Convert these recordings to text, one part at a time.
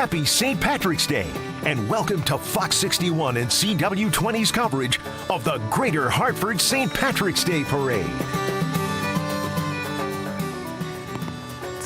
Happy St. Patrick's Day, and welcome to Fox 61 and CW20's coverage of the Greater Hartford St. Patrick's Day Parade.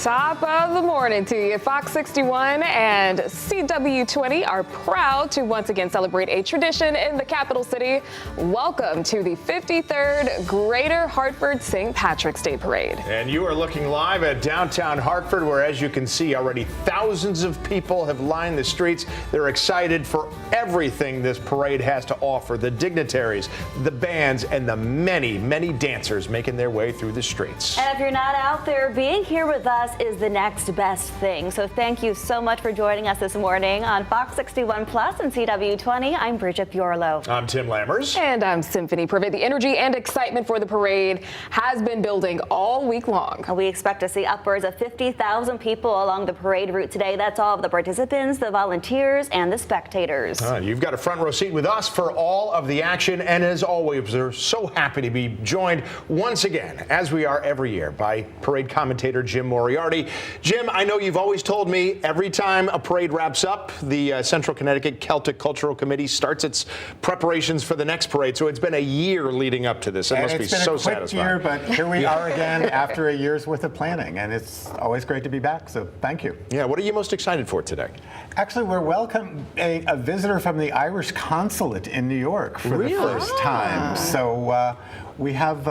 Top of the morning to you. Fox 61 and CW20 are proud to once again celebrate a tradition in the capital city. Welcome to the 53rd Greater Hartford St. Patrick's Day Parade. And you are looking live at downtown Hartford, where, as you can see, already thousands of people have lined the streets. They're excited for everything this parade has to offer. The dignitaries, the bands, and the many, many dancers making their way through the streets. And if you're not out there, being here with us is the next best thing. So thank you so much for joining us this morning on Fox 61 Plus and CW20. I'm Bridget Piorlo. I'm Tim Lammers. And I'm Symphony Privet. The energy and excitement for the parade has been building all week long. We expect to see upwards of 50,000 people along the parade route today. That's all of the participants, the volunteers, and the spectators. You've got a front row seat with us for all of the action. And as always, we're so happy to be joined once again, as we are every year, by parade commentator Jim Moriarty. Jim, I know you've always told me every time a parade wraps up, the Central Connecticut Celtic Cultural Committee starts its preparations for the next parade. So it's been a year leading up to this. It must be so satisfying. It's been a quick year, but here we are again after a year's worth of planning, and it's always great to be back. So thank you. Yeah, what are you most excited for today? Actually, we're welcoming a visitor from the Irish consulate in New York for the first time. So we have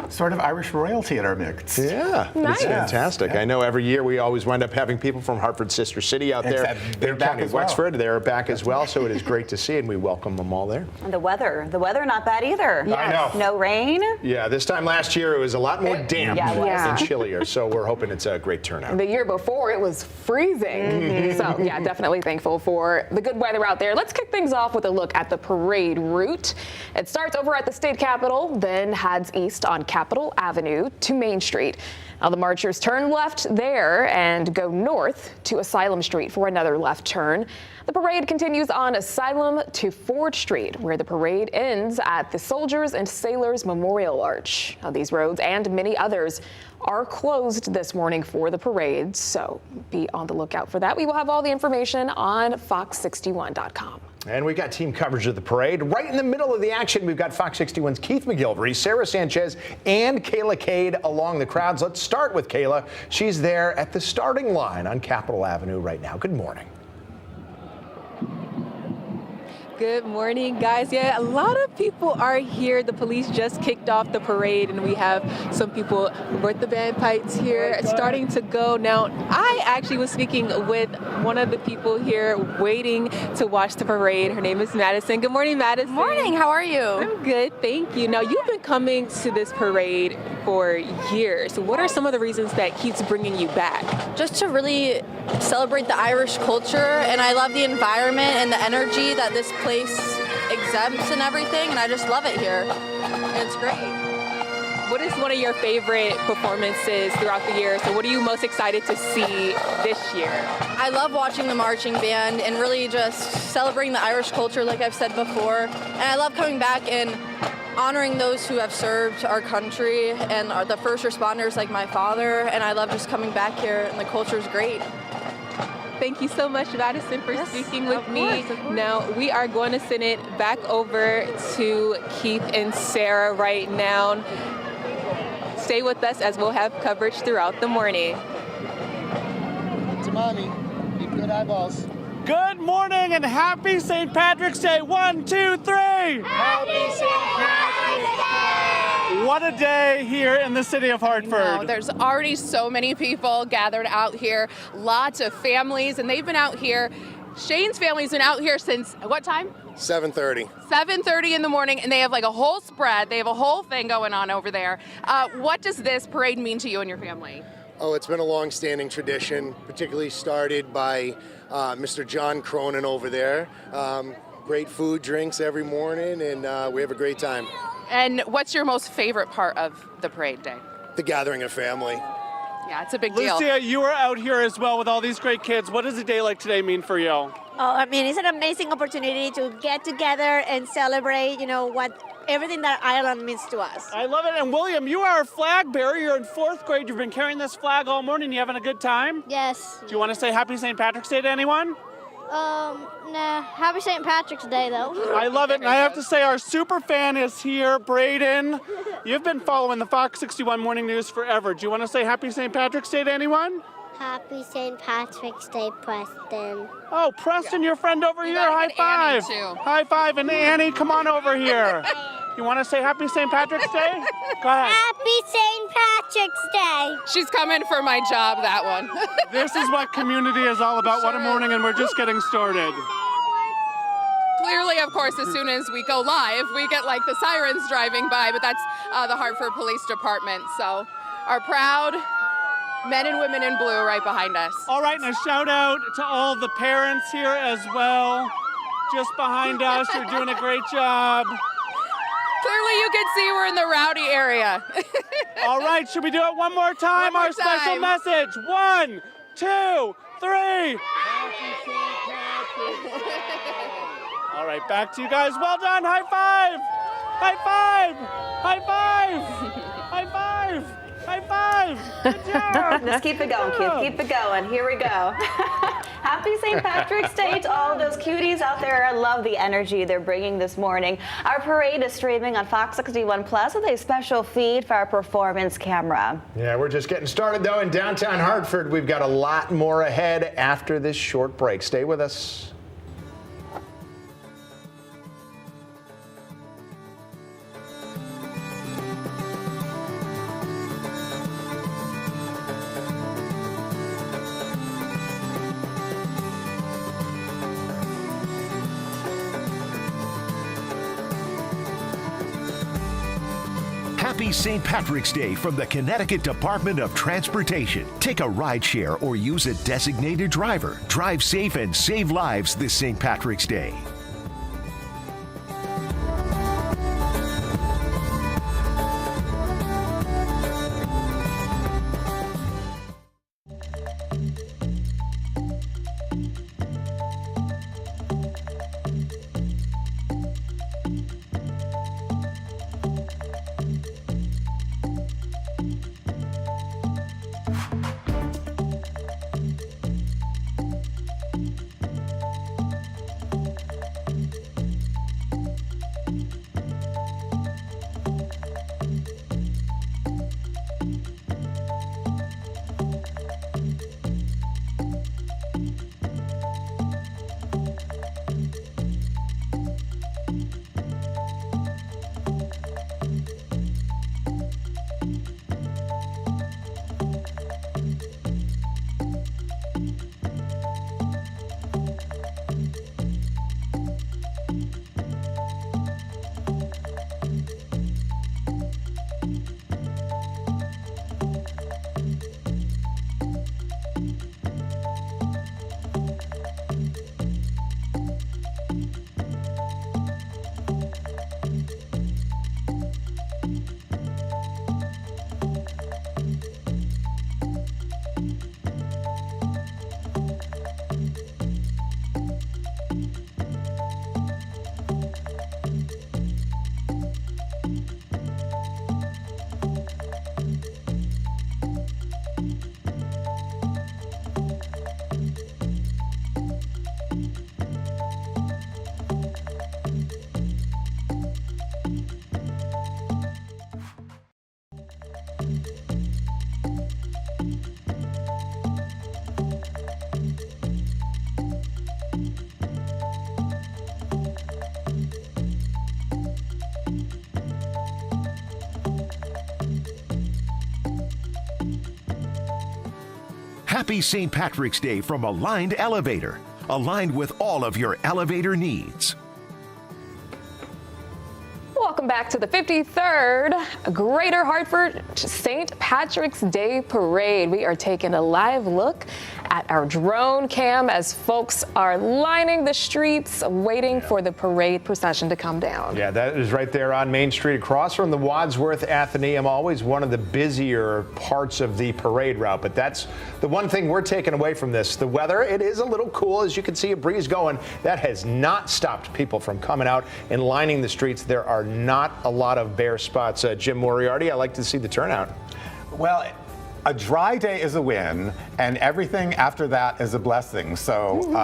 sort of Irish royalty at our midst. Yeah, nice. It's fantastic. Yeah. I know every year we always wind up having people from Hartford's sister city out there. They're back County as well. Wexford, they're back as well, so it is great to see, and we welcome them all there. And the weather not bad either. I know. No rain. Yeah, this time last year it was a lot more damp Yeah. and chillier, so we're hoping it's a great turnout. The year before, it was freezing. So, yeah, definitely thankful for the good weather out there. Let's kick things off with a look at the parade route. It starts over at the state capitol, then heads east on Capitol Avenue to Main Street. Now, the marchers turn left there and go north to Asylum Street for another left turn. The parade continues on Asylum to Ford Street, where the parade ends at the Soldiers and Sailors Memorial Arch. Now, these roads and many others are closed this morning for the parade, so be on the lookout for that. We will have all the information on fox61.com. And we got team coverage of the parade. Right in the middle of the action, we've got Fox 61's Keith McGilvery, Sarah Sanchez, and Kayla Cade along the crowds. Let's start with Kayla. She's there at the starting line on Capitol Avenue right now. Good morning. Good morning, guys. Yeah, a lot of people are here. The police just kicked off the parade, and we have some people with the bagpipes here starting to go. Now, I actually was speaking with one of the people here waiting to watch the parade. Her name is Madison. Good morning, Madison. Morning. How are you? I'm good, thank you. Now, you've been coming to this parade for years. What are some of the reasons that keeps bringing you back? Just to really celebrate the Irish culture, and I love the environment and the energy that this place exempts and everything, and I just love it here. And it's great. What is one of your favorite performances throughout the year? So what are you most excited to see this year? I love watching the marching band and really just celebrating the Irish culture, like I've said before. And I love coming back and honoring those who have served our country and are the first responders like my father. And I love just coming back here, and the culture is great. Thank you so much, Madison, for speaking with me. Of course. Now, we are going to send it back over to Keith and Sarah right now. Stay with us as we'll have coverage throughout the morning. Tamani, keep good eyeballs. Good morning and happy St. Patrick's Day. 1, 2, 3. Happy St. Patrick's Day! What a day here in the city of Hartford. There's already so many people gathered out here, lots of families, and they've been out here. Shane's family's been out here since what time? 7:30. 7:30 in the morning, and they have like a whole spread. They have a whole thing going on over there. What does this parade mean to you and your family? Oh, it's been a long-standing tradition, particularly started by Mr. John Cronin over there. Great food, drinks every morning, and we have a great time. And what's your most favorite part of the parade day? The gathering of family. Yeah, it's a big deal. Lucia, you are out here as well with all these great kids. What does a day like today mean for you? Oh, I mean, it's an amazing opportunity to get together and celebrate, what everything that Ireland means to us. I love it. And William, you are a flag bearer. You're in 4th grade. You've been carrying this flag all morning. You having a good time? Yes. Do you want to say Happy St. Patrick's Day to anyone? Nah, happy St. Patrick's Day, though. I love it, and I have to say our super fan is here, Braden. You've been following the Fox 61 Morning News forever. Do you want to say Happy St. Patrick's Day to anyone? Happy St. Patrick's Day, Preston. Oh, Preston, your friend over here, high five. High five, and Annie, come on over here. You want to say Happy St. Patrick's Day? Go ahead. Happy St. Patrick's Day. She's coming for my job, that one. This is what community is all about. What a morning, and we're just getting started. Clearly, of course, as soon as we go live, we get like the sirens driving by, but that's the Hartford Police Department. So our proud men and women in blue right behind us. All right, and a shout out to all the parents here as well. Just behind us, you're doing a great job. Clearly, you can see we're in the rowdy area. All right, should we do it one more time? One more Our special time. message. 1, 2, 3. All right, back to you guys. Well done. High five. High five. High five. High five. High five. Good job. Just keep it going, Keith. Keep it going. Here we go. Happy St. Patrick's Day to all those cuties out there. I love the energy they're bringing this morning. Our parade is streaming on Fox 61 Plus with a special feed for our performance camera. Yeah, we're just getting started, though, in downtown Hartford. We've got a lot more ahead after this short break. Stay with us. Happy St. Patrick's Day from the Connecticut Department of Transportation. Take a ride share or use a designated driver. Drive safe and save lives this St. Patrick's Day. Happy St. Patrick's Day from Aligned Elevator. Aligned with all of your elevator needs. Welcome back to the 53rd Greater Hartford St. Patrick's Day Parade. We are taking a live look at our drone cam as folks are lining the streets waiting for the parade procession to come down. Yeah, that is right there on Main Street across from the Wadsworth Athenaeum, always one of the busier parts of the parade route. But that's the one thing we're taking away from this. The weather, it is a little cool. As you can see, a breeze going. That has not stopped people from coming out and lining the streets. There are not a lot of bare spots. Jim Moriarty, I like to see the turnout. Well, a dry day is a win, and everything after that is a blessing. So,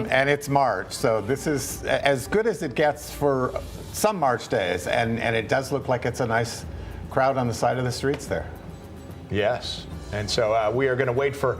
and it's March, so this is as good as it gets for some March days, and it does look like it's a nice crowd on the side of the streets there. Yes. And so we are going to wait for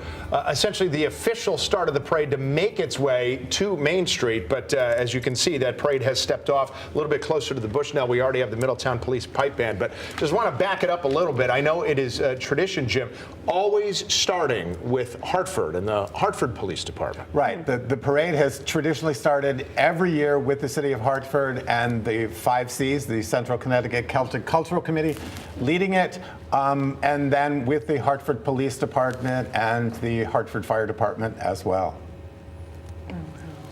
essentially the official start of the parade to make its way to Main Street. But as you can see, that parade has stepped off a little bit closer to the Bushnell. We already have the Middletown Police Pipe Band. But just want to back it up a little bit. I know it is tradition, Jim, always starting with Hartford and the Hartford Police Department. Right. The parade has traditionally started every year with the city of Hartford and the 5 Cs, the Central Connecticut Celtic Cultural Committee, leading it. And then with the Hartford Police Department and the Hartford Fire Department as well.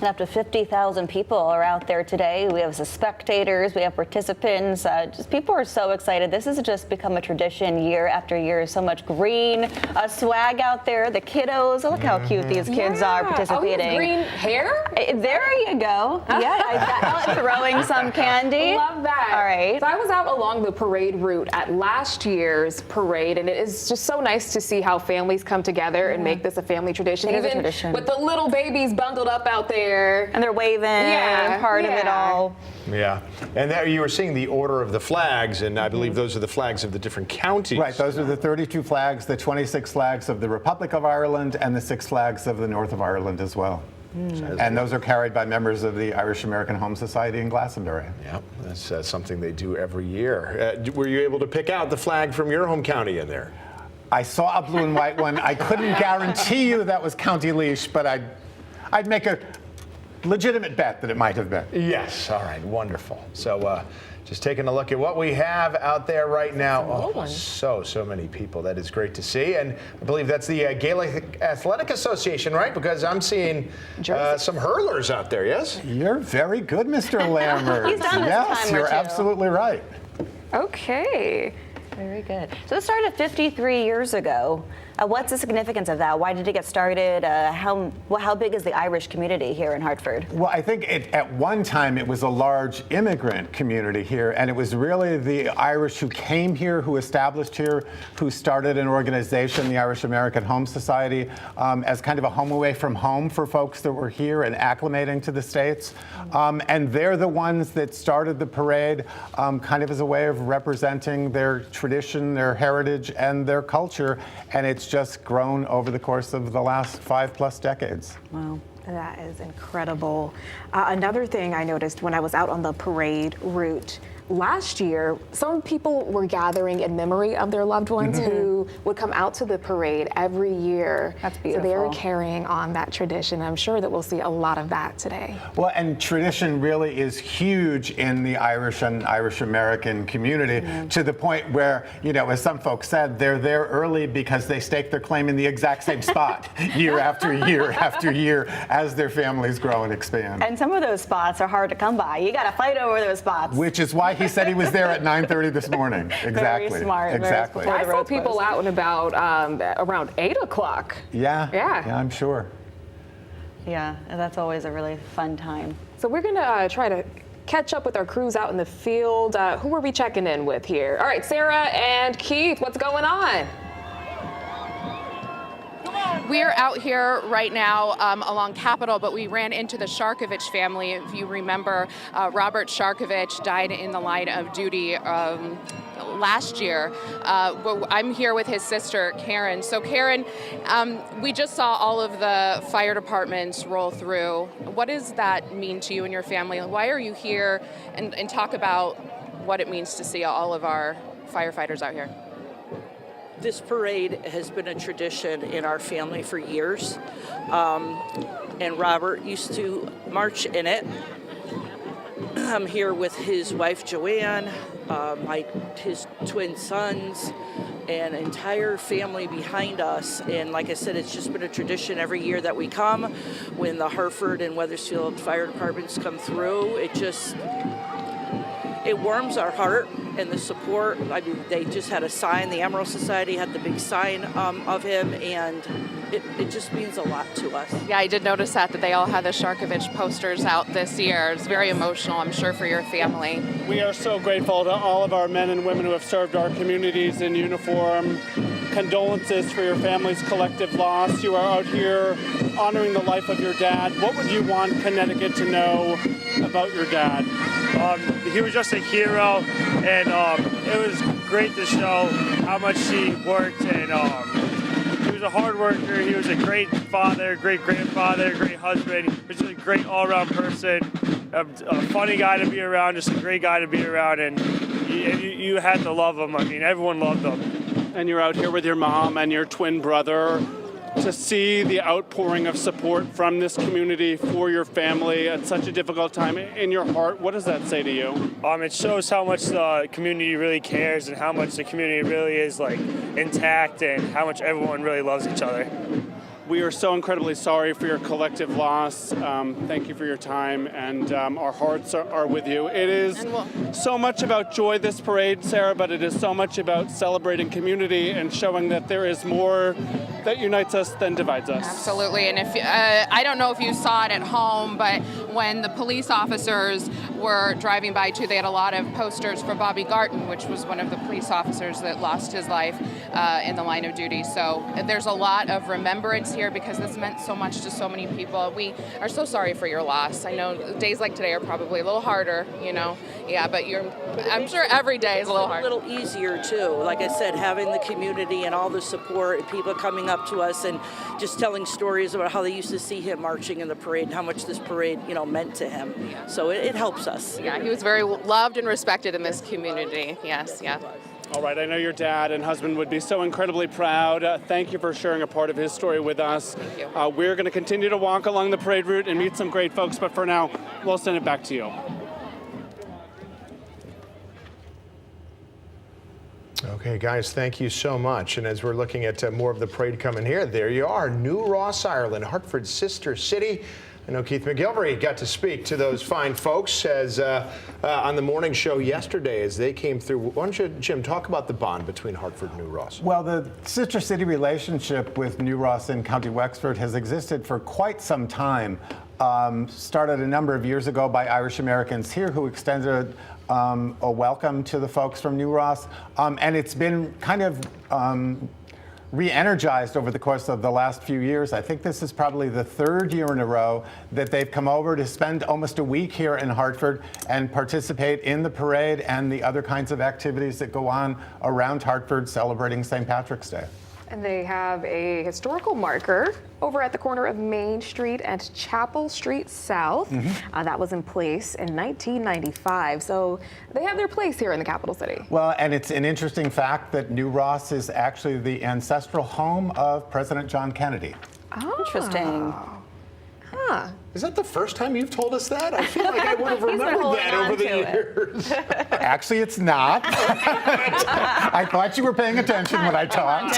And up to 50,000 people are out there today. We have the spectators, we have participants. Just people are so excited. This has just become a tradition year after year. So much green swag out there. The kiddos, look how cute these kids are participating. Oh, green hair? There you go. Yeah, throwing some candy. Love that. All right. So I was out along the parade route at last year's parade, and it is just so nice to see how families come together and make this a family tradition. It is a Even tradition. with the little babies bundled up out there. And they're waving, part of it all. Yeah. And there you were seeing the order of the flags, and I believe those are the flags of the different counties. Right, those are the 32 flags, the 26 flags of the Republic of Ireland, and the 6 flags of the North of Ireland as well. And those are carried by members of the Irish American Home Society in Glastonbury. Yeah, that's something they do every year. Were you able to pick out the flag from your home county in there? I saw a blue and white one. I couldn't guarantee you that was County Laois, but I'd make a legitimate bet that it might have been. Yes. All right. Wonderful. So just taking a look at what we have out there right now. Oh, so many people. That is great to see. And I believe that's the Gaelic Athletic Association, right? Because I'm seeing some hurlers out there, yes? You're very good, Mr. Lammers. He's done this yes, time or you're two. absolutely right. Okay. Very good. So this started 53 years ago. What's the significance of that? Why did it get started? How big is the Irish community here in Hartford? Well, I think at one time it was a large immigrant community here, and it was really the Irish who came here, who established here, who started an organization, the Irish American Home Society, as kind of a home away from home for folks that were here and acclimating to the States. And they're the ones that started the parade kind of as a way of representing their tradition, their heritage, and their culture. And it's just grown over the course of the last 5+ decades. Wow. That is incredible. Another thing I noticed when I was out on the parade route last year, some people were gathering in memory of their loved ones who would come out to the parade every year. That's beautiful. So they're carrying on that tradition. I'm sure that we'll see a lot of that today. Well, and tradition really is huge in the Irish and Irish American community, to the point where, you know, as some folks said, they're there early because they stake their claim in the exact same spot year after year after year as their families grow and expand. And some of those spots are hard to come by. You got to fight over those spots. Which is why he said he was there at 9:30 this morning. Exactly. Very smart. Exactly. I saw people out and about around 8 o'clock. Yeah, I'm sure. Yeah, and that's always a really fun time. So we're gonna try to catch up with our crews out in the field. Who are we checking in with here? All right, Sarah and Keith, what's going on? We're out here right now along Capitol, but we ran into the Sharkovich family. If you remember, Robert Sharkovich died in the line of duty last year. But I'm here with his sister, Karen. So Karen, we just saw all of the fire departments roll through. What does that mean to you and your family? Why are you here? And talk about what it means to see all of our firefighters out here. This parade has been a tradition in our family for years, and Robert used to march in it. I'm here with his wife Joanne, his twin sons, and an entire family behind us. And like I said, it's just been a tradition every year that we come. When the Hartford and Wethersfield fire departments come through, it warms our heart. And the support, I mean, they just had a sign, the Emerald Society had the big sign of him, and it just means a lot to us. Yeah, I did notice that they all had the Sharkovich posters out this year. It's very emotional, I'm sure, for your family. We are so grateful to all of our men and women who have served our communities in uniform condolences for your family's collective loss. You are out here honoring the life of your dad. What would you want Connecticut to know about your dad? He was just a hero, and it was great to show how much he worked, and he was a hard worker. He was a great father, great grandfather, great husband. He was just a great all-around person, a funny guy to be around, just a great guy to be around, and you had to love him. I mean, everyone loved him. And you're out here with your mom and your twin brother. To see the outpouring of support from this community for your family at such a difficult time in your heart, what does that say to you? It shows how much the community really cares and how much the community really is like intact and how much everyone really loves each other. We are so incredibly sorry for your collective loss. Thank you for your time, and our hearts are with you. It is so much about joy, this parade, Sarah, but it is so much about celebrating community and showing that there is more that unites us than divides us. Absolutely, and if I don't know if you saw it at home, but when the police officers were driving by too, they had a lot of posters for Bobby Garton, which was one of the police officers that lost his life in the line of duty. So there's a lot of remembrance here because this meant so much to so many people. We are so sorry for your loss. I know days like today are probably a little harder, but I'm sure every day is a little harder. A little easier too. Like I said, having the community and all the support, and people coming up to us and just telling stories about how they used to see him marching in the parade and how much this parade, meant to him. Yeah. So it helps us. Yeah, he was very loved and respected in this community. Yes, yeah. All right, I know your dad and husband would be so incredibly proud. Thank you for sharing a part of his story with us. Thank you. We're going to continue to walk along the parade route and meet some great folks, but for now, we'll send it back to you. Okay, guys, thank you so much. And as we're looking at more of the parade coming here, there you are, New Ross, Ireland, Hartford's sister city. I know Keith McGilvery got to speak to those fine folks as on the morning show yesterday as they came through. Why don't you, Jim, talk about the bond between Hartford and New Ross? Well, the sister city relationship with New Ross and County Wexford has existed for quite some time. Started a number of years ago by Irish Americans here who extended a welcome to the folks from New Ross. And it's been kind of re-energized over the course of the last few years. I think this is probably the third year in a row that they've come over to spend almost a week here in Hartford and participate in the parade and the other kinds of activities that go on around Hartford celebrating St. Patrick's Day. And they have a historical marker over at the corner of Main Street and Chapel Street South. That was in place in 1995. So they have their place here in the capital city. Well, and it's an interesting fact that New Ross is actually the ancestral home of President John Kennedy. Oh. Interesting. Huh. Is that the first time you've told us that? I feel like I would have remembered that over the years. Actually, it's not. I thought you were paying attention when I talked.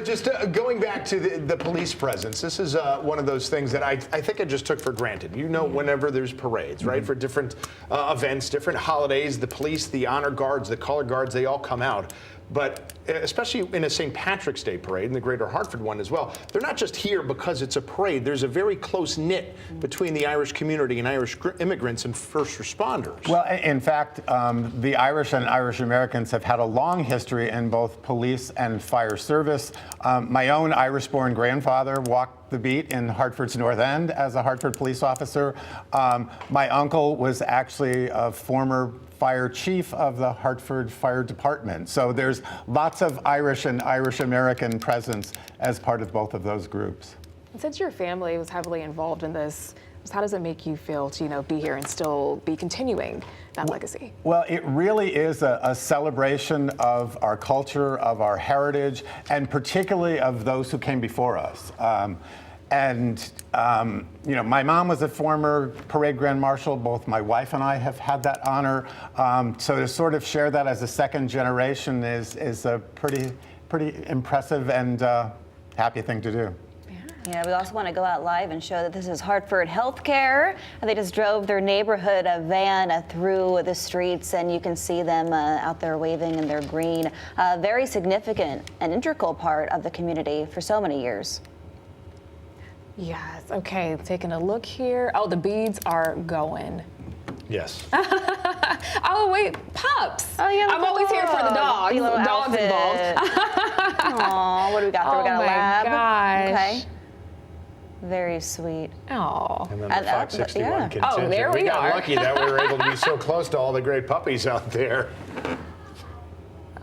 Just going back to the police presence, this is one of those things that I think I just took for granted. Whenever there's parades, right, for different events, different holidays, the police, the honor guards, the color guards, they all come out. But especially in a St. Patrick's Day parade, and the Greater Hartford one as well, they're not just here because it's a parade. There's a very close knit between the Irish community and Irish immigrants and first responders. Well, in fact, the Irish and Irish Americans have had a long history in both police and fire service. My own Irish-born grandfather walked the beat in Hartford's North End as a Hartford police officer. My uncle was actually a former fire chief of the Hartford Fire Department. So there's lots of Irish and Irish American presence as part of both of those groups. Since your family was heavily involved in this, how does it make you feel to be here and still be continuing that legacy? Well, it really is a celebration of our culture, of our heritage, and particularly of those who came before us. My mom was a former parade grand marshal. Both my wife and I have had that honor. So to sort of share that as a second generation is a pretty impressive and happy thing to do. Yeah, we also want to go out live and show that this is Hartford Healthcare. They just drove their neighborhood van through the streets, and you can see them out there waving in their green. Very significant and integral part of the community for so many years. Yes, okay, taking a look here. Oh, the beads are going. Yes. Oh, wait, pups. Oh, yeah, I'm always here for the dogs. The little dogs outfit. involved. Aw, what do we got there? Oh We got a my lab. gosh. Okay. Very sweet. Oh. And then the Fox 61 contingent. Oh, there we got are. lucky that we were able to be so close to all the great puppies out there.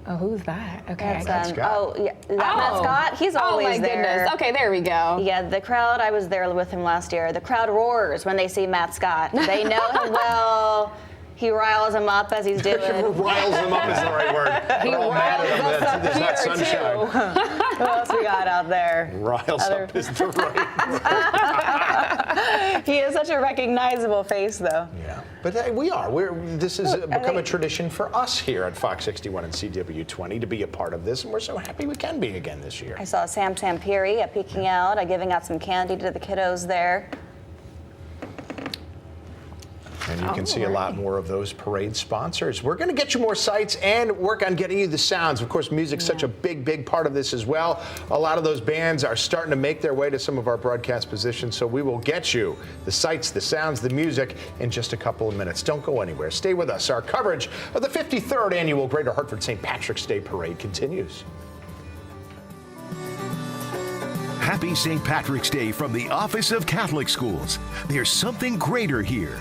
Oh, who's that? Okay. That's, oh, yeah, that mascot, he's always Oh my there. goodness. Okay, there we go. Yeah, the crowd, I was there with him last year. The crowd roars when they see Matt Scott. They know him well. He riles them up as he's doing. Riles them up is the right word. He We're all mad at him riles that us there's not up here, sunshine. What else we got out there? Riles up is the right word. He is such a recognizable face, though. Yeah, but we are. This has become a tradition for us here at Fox 61 and CW20 to be a part of this, and we're so happy we can be again this year. I saw Sam Tamperi peeking out, giving out some candy to the kiddos there. And you can see a lot more of those parade sponsors. We're going to get you more sights and work on getting you the sounds. Of course, music's such a big part of this as well. A lot of those bands are starting to make their way to some of our broadcast positions, so we will get you the sights, the sounds, the music in just a couple of minutes. Don't go anywhere. Stay with us. Our coverage of the 53rd Annual Greater Hartford St. Patrick's Day Parade continues. Happy St. Patrick's Day from the Office of Catholic Schools. There's something greater here.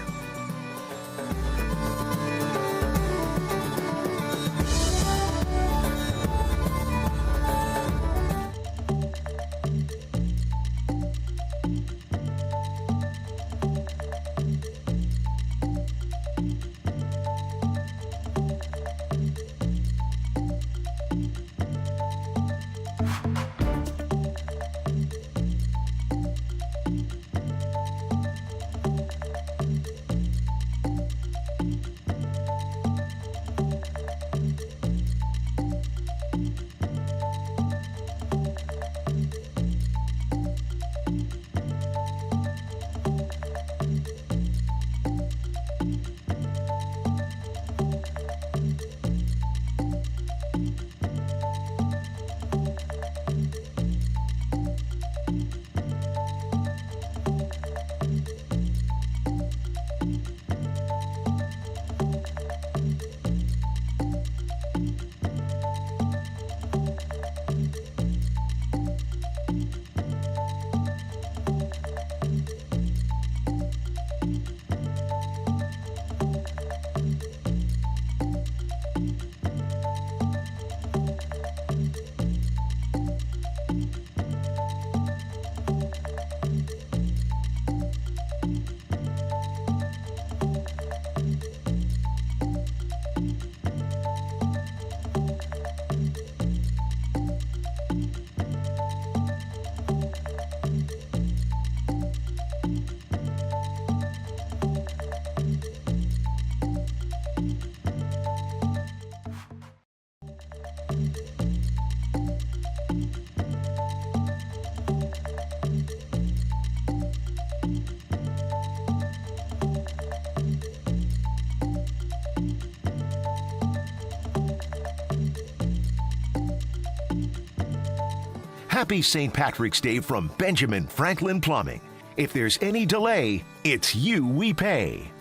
Happy St. Patrick's Day from Benjamin Franklin Plumbing. If there's any delay, it's you we pay.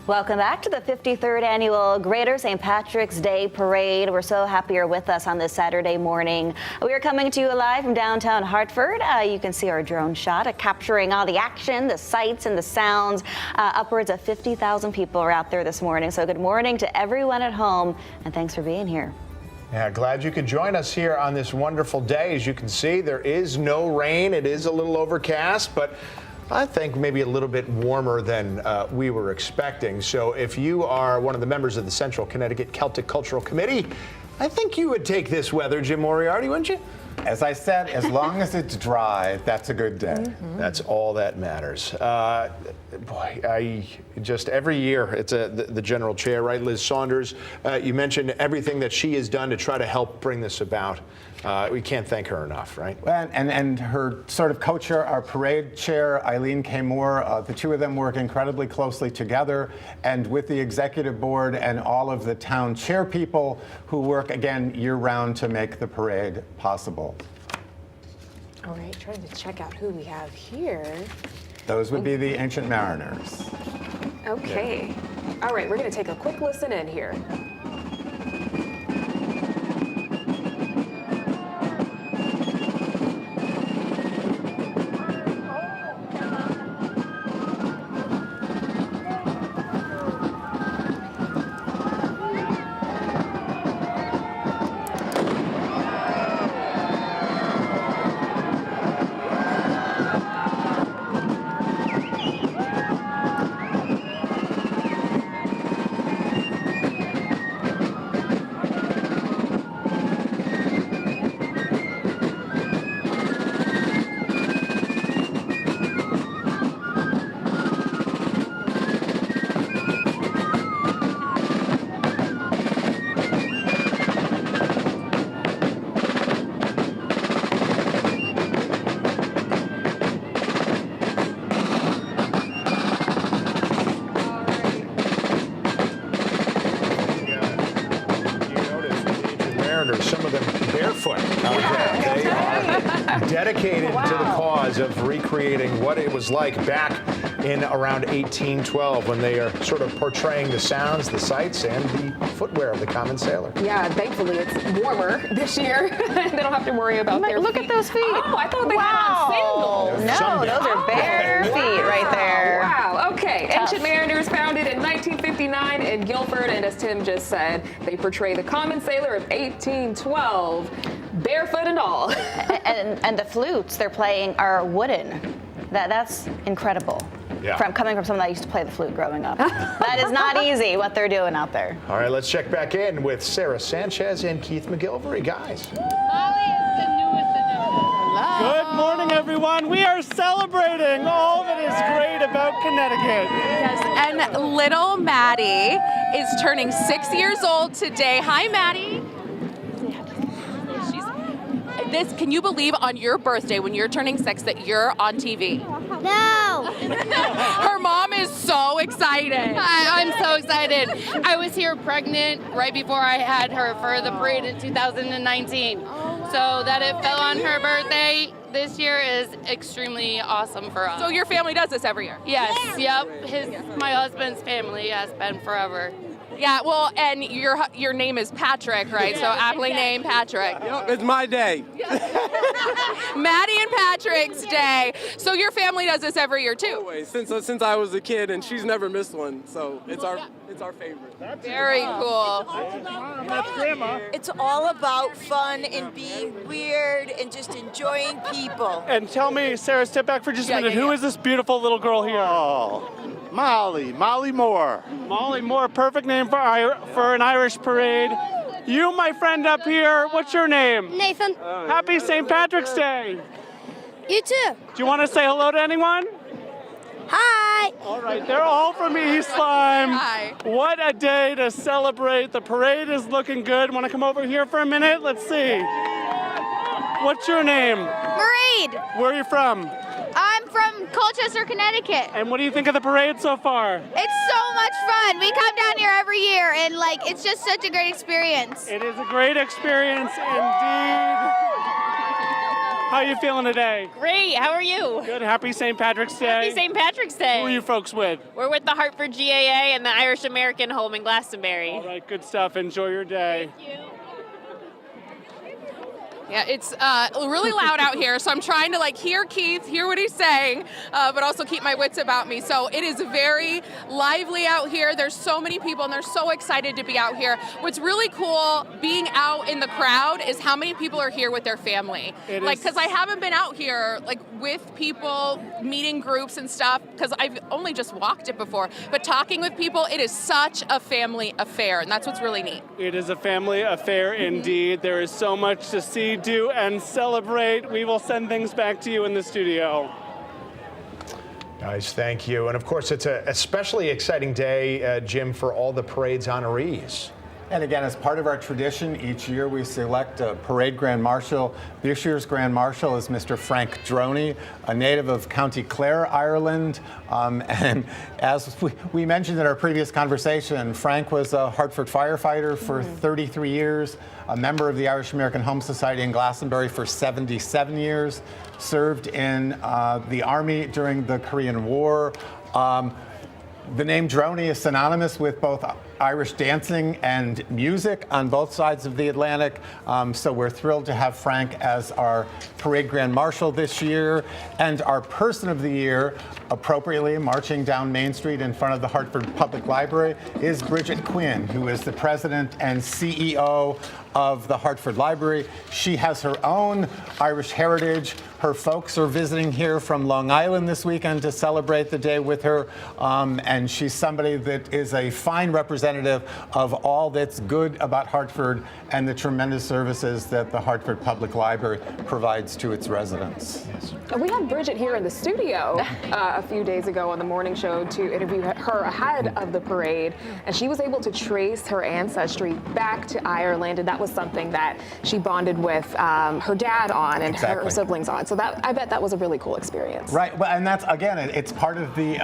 Welcome back to the 53rd Annual Greater St. Patrick's Day Parade. We're so happy you're with us on this Saturday morning. We are coming to you live from downtown Hartford. You can see our drone shot capturing all the action, the sights and the sounds. Upwards of 50,000 people are out there this morning. So good morning to everyone at home, and thanks for being here. Yeah, glad you could join us here on this wonderful day. As you can see, there is no rain. It is a little overcast, but I think maybe a little bit warmer than we were expecting. So if you are one of the members of the Central Connecticut Celtic Cultural Committee, I think you would take this weather, Jim Moriarty, wouldn't you? As I said, as long as it's dry, that's a good day. Mm-hmm. That's all that matters. Boy, I just every year, it's the general chair, right, Liz Saunders. You mentioned everything that she has done to try to help bring this about. We can't thank her enough, right? And her sort of co-chair, our parade chair, Eileen K. Moore, the two of them work incredibly closely together, and with the executive board and all of the town chair people who work, again, year-round to make the parade possible. All right, trying to check out who we have here. Those would be the Ancient Mariners. Okay. All right, we're going to take a quick listen in here. Some of them barefoot out there. They are dedicated to the cause of recreating what it was like back in around 1812 when they are sort of portraying the sounds, the sights, and the footwear of the common sailor. Yeah, thankfully it's warmer this year. They don't have to worry about their Look feet. at those feet. Oh, I thought they had on sandals. No, those are bare feet right there. Wow, okay. Ancient Mariners founded in 1959 in Guilford, and as Tim just said, they portray the common sailor of 1812, barefoot and all. and the flutes they're playing are wooden. That's incredible. Yeah. Coming from someone that used to play the flute growing up. That is not easy what they're doing out there. All right, let's check back in with Sarah Sanchez and Keith McGilvery, guys. Good morning, everyone. We are celebrating all that is great about Connecticut. Yes, and little Maddie is turning 6 years old today. Hi, Maddie. Can you believe on your birthday when you're turning 6 that you're on TV? No! Her mom is so excited. I'm so excited. I was here pregnant right before I had her for the parade in 2019. So that it fell on her birthday this year is extremely awesome for us. So your family does this every year? Yes, yep. My husband's family has been forever. Yeah, well, and your name is Patrick, right? So aptly named Patrick. Yep, it's my day. Maddie and Patrick's day. So your family does this every year too? Always, since I was a kid, and she's never missed one. So it's our favorite. Very cool. That's Grandma. It's all about fun and being weird and just enjoying people. And tell me, Sarah, step back for just a minute. Who is this beautiful little girl here? Oh, Molly Moore. Molly Moore, perfect name for an Irish parade. You, my friend up here, what's your name? Nathan. Happy St. Patrick's Day. You too. Do you want to say hello to anyone? Hi. All right, they're all from East Lyme. Hi. What a day to celebrate. The parade is looking good. Want to come over here for a minute? Let's see. What's your name? Mareed. Where are you from? I'm from Colchester, Connecticut. And what do you think of the parade so far? It's so much fun. We come down here every year, and it's just such a great experience. It is a great experience indeed. How are you feeling today? Great. How are you? Good. Happy St. Patrick's Day. Happy St. Patrick's Day. Who are you folks with? We're with the Hartford GAA and the Irish American Home in Glastonbury. All right. Good stuff. Enjoy your day. Thank you. Yeah, it's really loud out here, so I'm trying to hear Keith, hear what he's saying, but also keep my wits about me. So it is very lively out here. There's so many people, and they're so excited to be out here. What's really cool being out in the crowd is how many people are here with their family. Because I haven't been out here with people, meeting groups and stuff, because I've only just walked it before. But talking with people, it is such a family affair, and that's what's really neat. It is a family affair indeed. There is so much to see, do, and celebrate. We will send things back to you in the studio. Guys, thank you. And of course, it's an especially exciting day, Jim, for all the parade's honorees. And again, as part of our tradition, each year we select a parade grand marshal. This year's grand marshal is Mr. Frank Droney, a native of County Clare, Ireland. And as we mentioned in our previous conversation, Frank was a Hartford firefighter for 33 years, a member of the Irish American Home Society in Glastonbury for 77 years, served in the Army during the Korean War. The name Droney is synonymous with both Irish dancing and music on both sides of the Atlantic. So we're thrilled to have Frank as our parade grand marshal this year. And our person of the year, appropriately marching down Main Street in front of the Hartford Public Library, is Bridget Quinn, who is the president and CEO of the Hartford Library. She has her own Irish heritage. Her folks are visiting here from Long Island this weekend to celebrate the day with her. And she's somebody that is a fine representative of all that's good about Hartford and the tremendous services that the Hartford Public Library provides to its residents. We had Bridget here in the studio a few days ago on the morning show to interview her ahead of the parade, and she was able to trace her ancestry back to Ireland, and that was something that she bonded with her dad on and her siblings on. So that, I bet that was a really cool experience. Right, well, and that's, again, it's part of the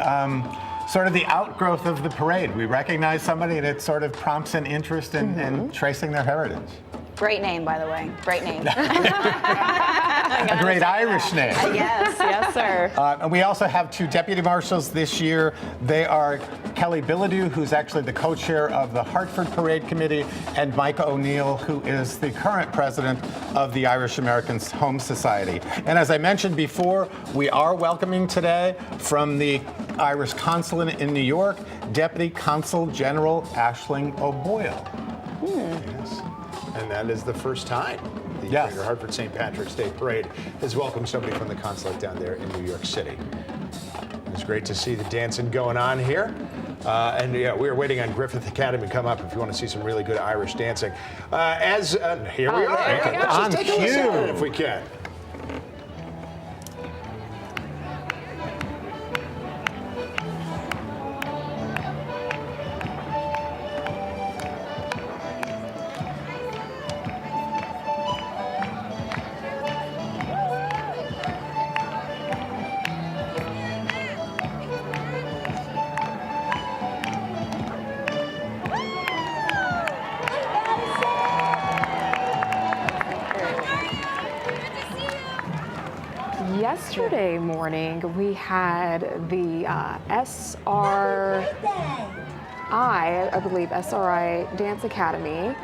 sort of the outgrowth of the parade. We recognize somebody and it sort of prompts an interest in tracing their heritage. Great name, by the way. Great name. A great Irish name. Yes, sir. And we also have two deputy marshals this year. They are Kelly Bilodeau, who's actually the co-chair of the Hartford Parade Committee, and Micah O'Neill, who is the current president of the Irish American Home Society. And as I mentioned before, we are welcoming today from the Irish Consulate in New York, Deputy Consul General Aisling O'Boyle. Yes. And that is the first time the Greater Hartford St. Patrick's Day Parade has welcomed somebody from the consulate down there in New York City. It's great to see the dancing going on here. And yeah, we're waiting on Griffith Academy to come up if you want to see some really good Irish dancing. Here we are. Okay. Let's just take a listen at it if we can. Yesterday morning, we had the SRI, I believe, SRI Dance Academy.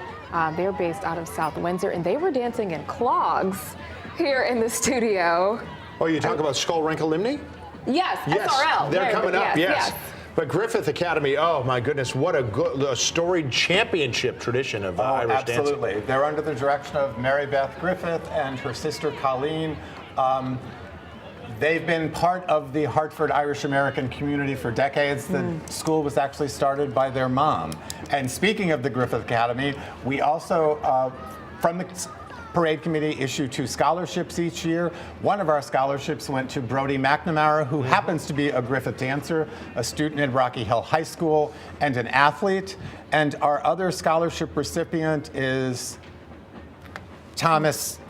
They're based out of South Windsor, and they were dancing in clogs here in the studio. Oh, you talk about Skull Wrinkle Limney? Yes, SRL. They're coming up, yes. But Griffith Academy, oh my goodness, what a storied championship tradition of Irish dancing. Absolutely. They're under the direction of Mary Beth Griffith and her sister Colleen. They've been part of the Hartford Irish American community for decades. The school was actually started by their mom. And speaking of the Griffith Academy, we also, from the Parade Committee, issue 2 scholarships each year. One of our scholarships went to Brody McNamara, who happens to be a Griffith dancer, a student at Rocky Hill High School, and an athlete. And our other scholarship recipient is Thomas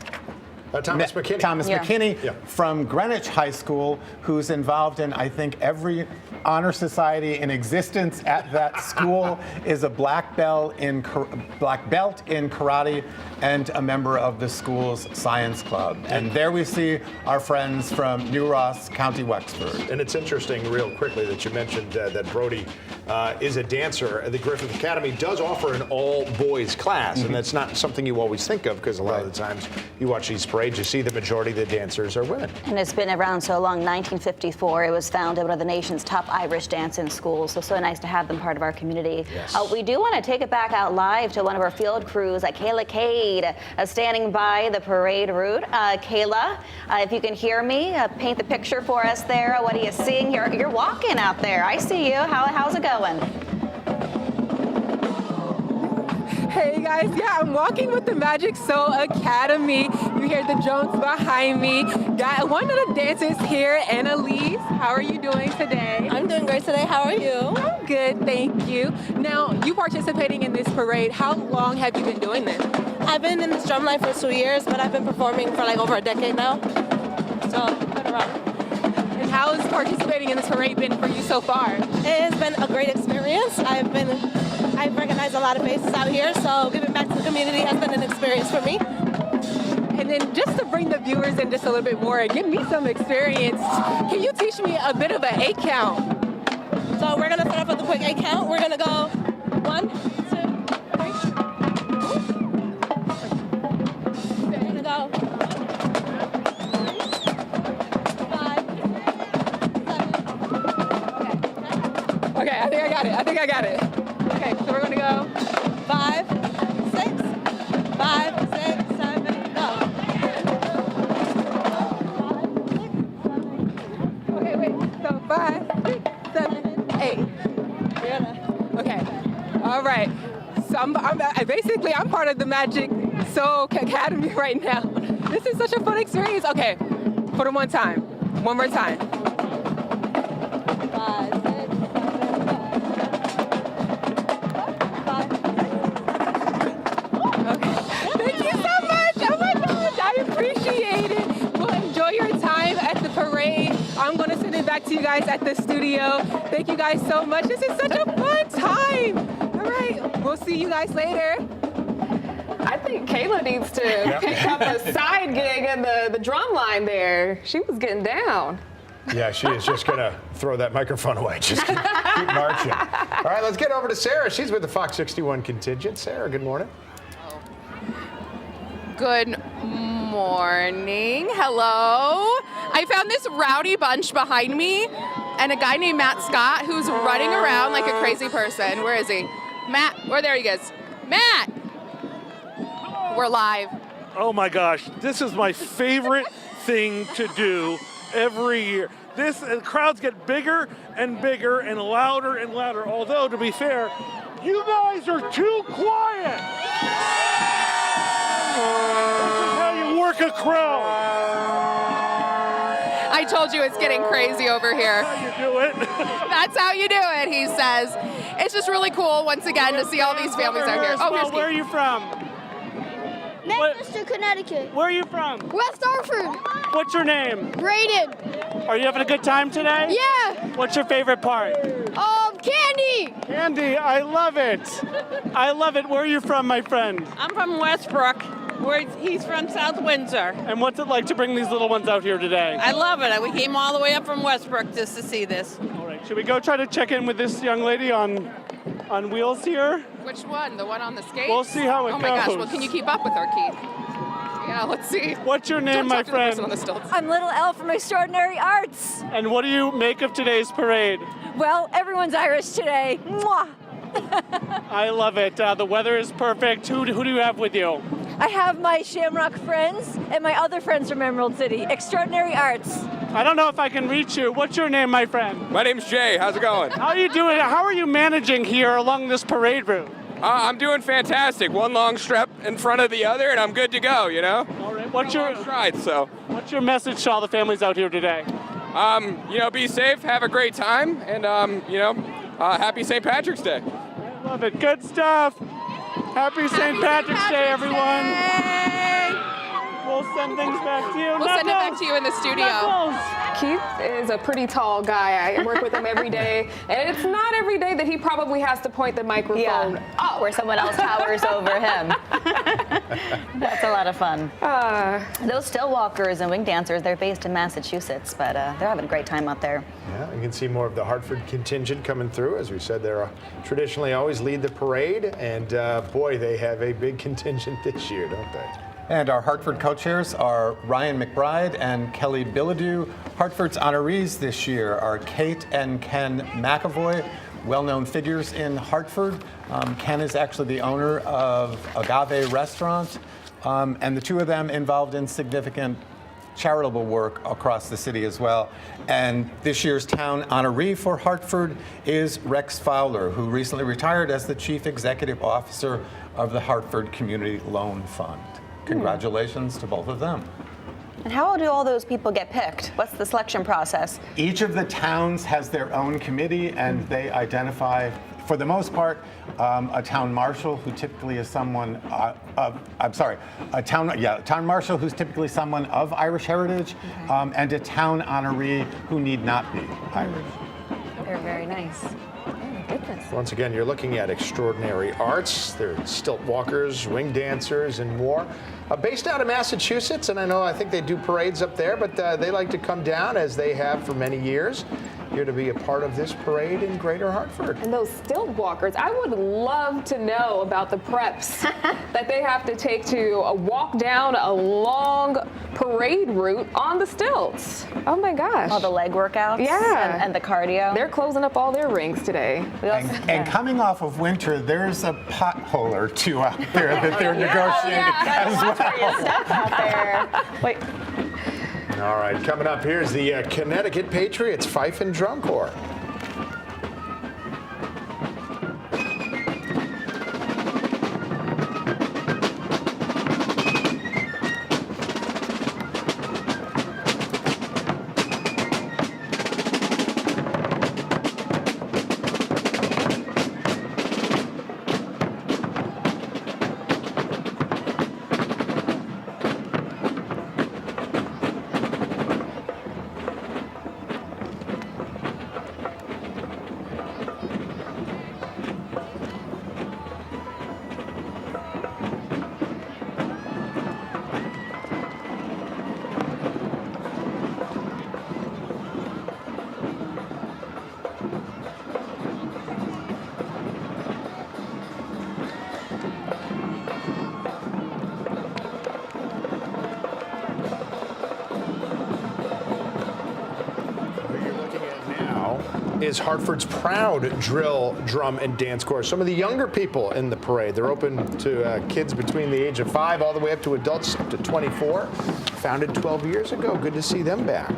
McKinney. McKinney from Greenwich High School, who's involved in, I think, every honor society in existence at that school, is a black belt in karate and a member of the school's science club. And there we see our friends from New Ross, County Wexford. And it's interesting, real quickly, that you mentioned that Brody is a dancer. The Griffith Academy does offer an all-boys class, and that's not something you always think of, because a lot of the times you watch these parades, you see the majority of the dancers are women. And it's been around so long. 1954, it was founded, one of the nation's top Irish dancing schools. So nice to have them part of our community. Yes. We do want to take it back out live to one of our field crews, Kayla Cade, standing by the parade route. Kayla, if you can hear me, paint the picture for us there. What are you seeing here? You're walking out there. I see you. How's it going? Hey guys, yeah, I'm walking with the Magic Soul Academy. You hear the drums behind me. Got one of the dancers here, Annalise. How are you doing today? I'm doing great today. How are you? I'm good, thank you. Now, you participating in this parade. How long have you been doing this? I've been in this drum line for 2 years, but I've been performing for like over a decade now. So, been around. And how has participating in this parade been for you so far? It has been a great experience. I've recognized a lot of faces out here, so giving back to the community has been an experience for me. And then just to bring the viewers in just a little bit more and give me some experience, can you teach me a bit of an 8 count? So we're gonna start off with a quick 8 count. We're gonna go 1, 2, 3. We're gonna go 5, 7. Okay, I think I got it. Okay, so we're gonna go 5, 6, 5, 6, 7, go. Okay, wait. So 5, 6, 7, 8. Okay. All right. So I'm part of the Magic Soul Academy right now. This is such a fun experience. Okay, for the one more time. 5, 6, 7, go. 5. Okay. Thank you so much. Oh my gosh, I appreciate it. Well, enjoy your time at the parade. I'm going to send it back to you guys at the studio. Thank you guys so much. This is such a fun time. All right, we'll see you guys later. I think Kayla needs to pick up a side gig in the drum line there. She was getting down. Yeah, she is just going to throw that microphone away. Just keep marching. All right, let's get over to Sarah. She's with the Fox 61 contingent. Sarah, good morning. Good morning. Hello. I found this rowdy bunch behind me and a guy named Matt Scott who's running around like a crazy person. Where is he? Matt, there he is. Matt! We're live. Oh my gosh, this is my favorite thing to do every year. The crowds get bigger and bigger and louder and louder. Although, to be fair, you guys are too quiet. This is how you work a crowd. I told you it's getting crazy over here. That's how you do it. That's how you do it, he says. It's just really cool, once again, to see all these families out here. Oh, where are you from? Manchester, Connecticut. Where are you from? West Hartford. What's your name? Braden. Are you having a good time today? Yeah. What's your favorite part? Candy. Candy, I love it. I love it. Where are you from, my friend? I'm from Westbrook. He's from South Windsor. And what's it like to bring these little ones out here today? I love it. We came all the way up from Westbrook just to see this. All right, should we go try to check in with this young lady on wheels here? Which one? The one on the skates? We'll see how it goes. Oh my gosh, well, can you keep up with her, Keith? Yeah, let's see. What's your name, my friend? I'm Little Elle from Extraordinary Arts. And what do you make of today's parade? Well, everyone's Irish today. Mwah! I love it. The weather is perfect. Who do you have with you? I have my Shamrock friends and my other friends from Emerald City. Extraordinary Arts. I don't know if I can reach you. What's your name, my friend? My name's Jay. How's it going? How are you doing? How are you managing here along this parade route? I'm doing fantastic. One long strap in front of the other, and I'm good to go, you know? All right. What's your What's your message to all the families out here today? Be safe, have a great time, and, happy St. Patrick's Day. I love it. Good stuff. Happy St. Patrick's Day, everyone. We'll send things back to you. We'll send it back to you in the studio. Keith is a pretty tall guy. I work with him every day, and it's not every day that he probably has to point the microphone up where someone else towers over him. That's a lot of fun. Those still walkers and wing dancers, they're based in Massachusetts, but they're having a great time out there. Yeah, you can see more of the Hartford contingent coming through. As we said, they're traditionally always lead the parade, and boy, they have a big contingent this year, don't they? And our Hartford co-chairs are Ryan McBride and Kelly Bilodeau. Hartford's honorees this year are Kate and Ken McAvoy, well-known figures in Hartford. Ken is actually the owner of Agave Restaurant, and the two of them involved in significant charitable work across the city as well. And this year's town honoree for Hartford is Rex Fowler, who recently retired as the Chief Executive Officer of the Hartford Community Loan Fund. Congratulations to both of them. And how do all those people get picked? What's the selection process? Each of the towns has their own committee, and they identify, for the most part, a town marshal who typically is someone a town marshal who's typically someone of Irish heritage, and a town honoree who need not be Irish. They're very nice. Once again, you're looking at extraordinary arts. There are stilt walkers, ring dancers, and more. Based out of Massachusetts, and I think they do parades up there, but they like to come down, as they have for many years, here to be a part of this parade in Greater Hartford. And those stilt walkers, I would love to know about the preps that they have to take to walk down a long parade route on the stilts. Oh my gosh. All the leg workouts. Yeah. And the cardio. They're closing up all their rings today. And coming off of winter, there's a pothole or two out there that they're negotiating as well. You step out there. Wait. All right, coming up, here's the Connecticut Patriots Fife and Drum Corps. Is Hartford's proud drill, drum, and dance corps. Some of the younger people in the parade. They're open to kids between the age of 5 all the way up to adults up to 24. Founded 12 years ago. Good to see them back.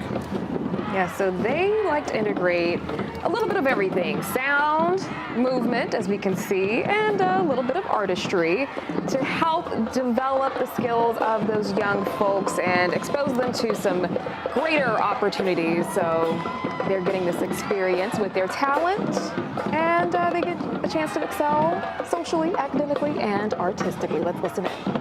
Yeah, so they like to integrate a little bit of everything. Sound, movement, as we can see, and a little bit of artistry to help develop the skills of those young folks and expose them to some greater opportunities. So they're getting this experience with their talent, and they get a chance to excel socially, academically, and artistically. Let's listen in.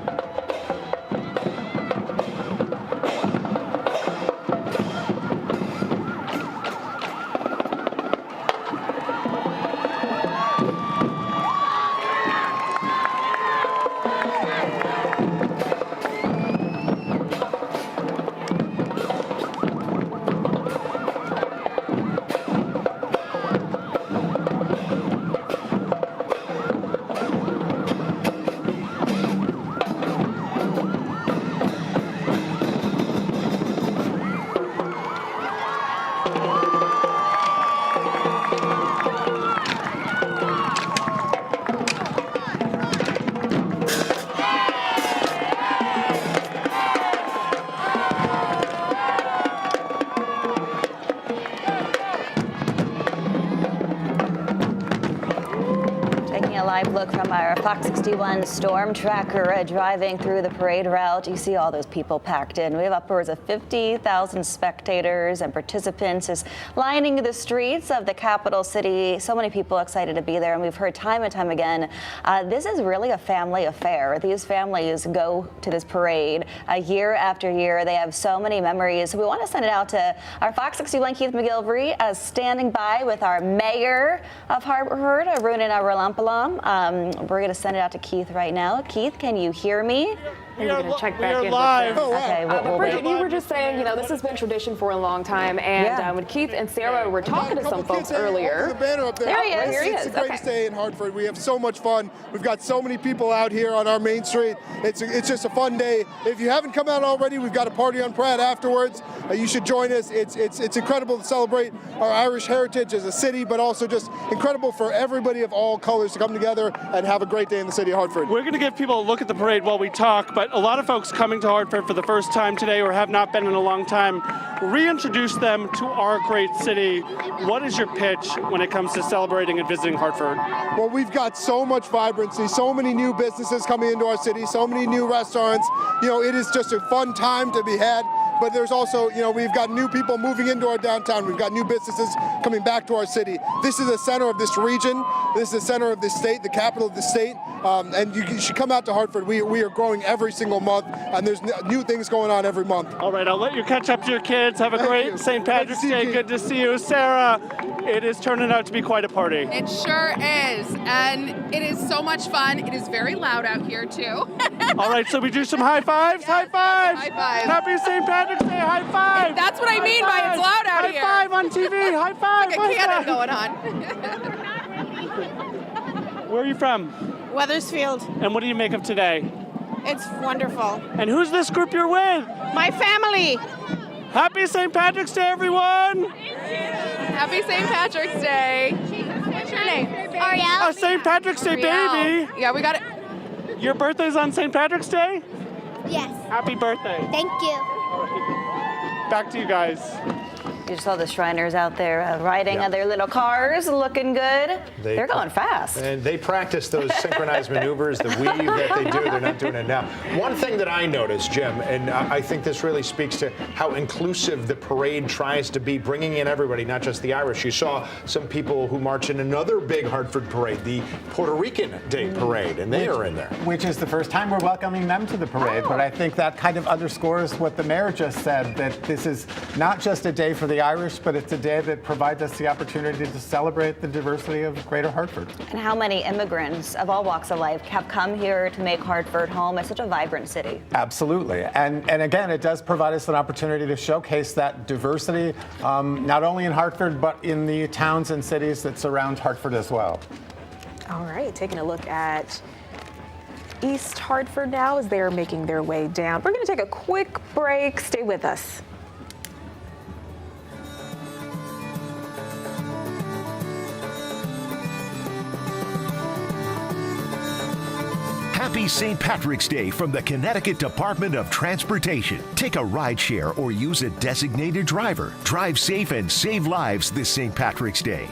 Look from our Fox 61 storm tracker driving through the parade route. You see all those people packed in. We have upwards of 50,000 spectators and participants is lining the streets of the capital city. So many people excited to be there, and we've heard time and time again, this is really a family affair. These families go to this parade year after year. They have so many memories. So we want to send it out to our Fox 61 Keith McGilvery standing by with our mayor of Hartford, Runan Ralampalam. We're going to send it out to Keith right now. Keith, can you hear me? And we're going to check back in. Live. Okay, Bridget, you were just saying, this has been tradition for a long time. And when Keith and Sarah were talking to some folks earlier. The banner up there. There he is. It's a great day in Hartford. We have so much fun. We've got so many people out here on our main street. It's just a fun day. If you haven't come out already, we've got a party on Pratt afterwards. You should join us. It's incredible to celebrate our Irish heritage as a city, but also just incredible for everybody of all colors to come together and have a great day in the city of Hartford. We're going to give people a look at the parade while we talk, but but a lot of folks coming to Hartford for the first time today or have not been in a long time. Reintroduce them to our great city. What is your pitch when it comes to celebrating and visiting Hartford? Well, we've got so much vibrancy, so many new businesses coming into our city, so many new restaurants. You know, it is just a fun time to be had. But there's also, you know, we've got new people moving into our downtown. We've got new businesses coming back to our city. This is the center of this region. This is the center of this state, the capital of the state. And you should come out to Hartford. We are growing every single month, and there's new things going on every month. All right, I'll let you catch up to your kids. Have a great St. Patrick's Day. Good to see you. Sarah, it is turning out to be quite a party. It sure is, and it is so much fun. It is very loud out here, too. All right, so we do some high fives? Yes, high fives! high fives. Happy St. Patrick's Day, high five! That's what I mean by it's loud out here. High five on TV, high five! It's like a cannon going on. Where are you from? Weathersfield. And what do you make of today? It's wonderful. And who's this group you're with? My family. Happy St. Patrick's Day, everyone! Happy St. Patrick's Day. What's your name? Ariel. A St. Patrick's Day baby! Yeah, we got it. Your birthday's on St. Patrick's Day? Yes. Happy birthday. Thank you. Back to you guys. You saw the Shriners out there riding on their little cars, looking good. They're going fast. And they practice those synchronized maneuvers, the weave that they do. They're not doing it now. One thing that I noticed, Jim, and I think this really speaks to how inclusive the parade tries to be, bringing in everybody, not just the Irish. You saw some people who march in another big Hartford parade, the Puerto Rican Day Parade, and they are in there. Which is the first time we're welcoming them to the parade. But I think that kind of underscores what the mayor just said, that this is not just a day for the Irish, but it's a day that provides us the opportunity to celebrate the diversity of Greater Hartford. And how many immigrants of all walks of life have come here to make Hartford home. It's such a vibrant city. Absolutely. And again, it does provide us an opportunity to showcase that diversity, not only in Hartford, but in the towns and cities that surround Hartford as well. All right, taking a look at East Hartford now as they're making their way down. We're going to take a quick break. Stay with us. Happy St. Patrick's Day from the Connecticut Department of Transportation. Take a ride share or use a designated driver. Drive safe and save lives this St. Patrick's Day.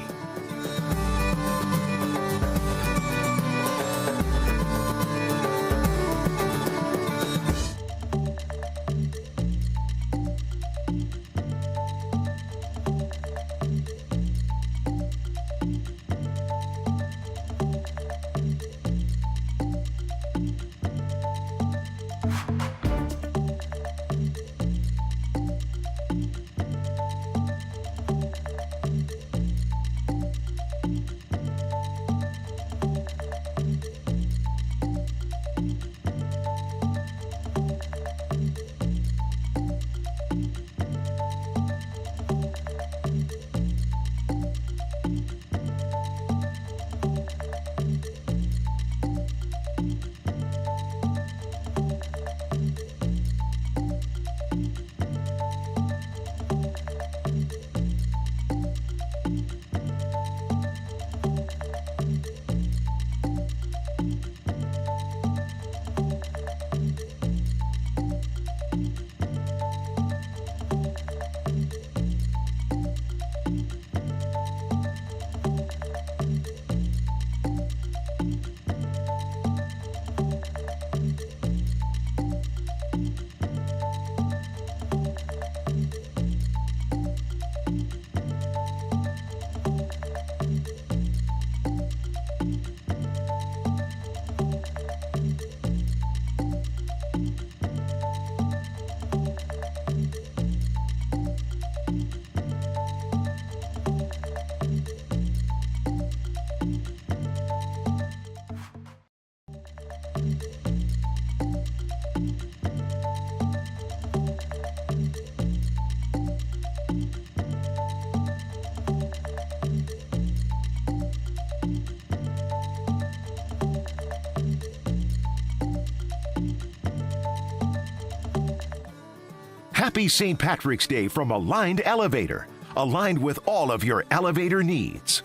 Happy St. Patrick's Day from Aligned Elevator. Aligned with all of your elevator needs.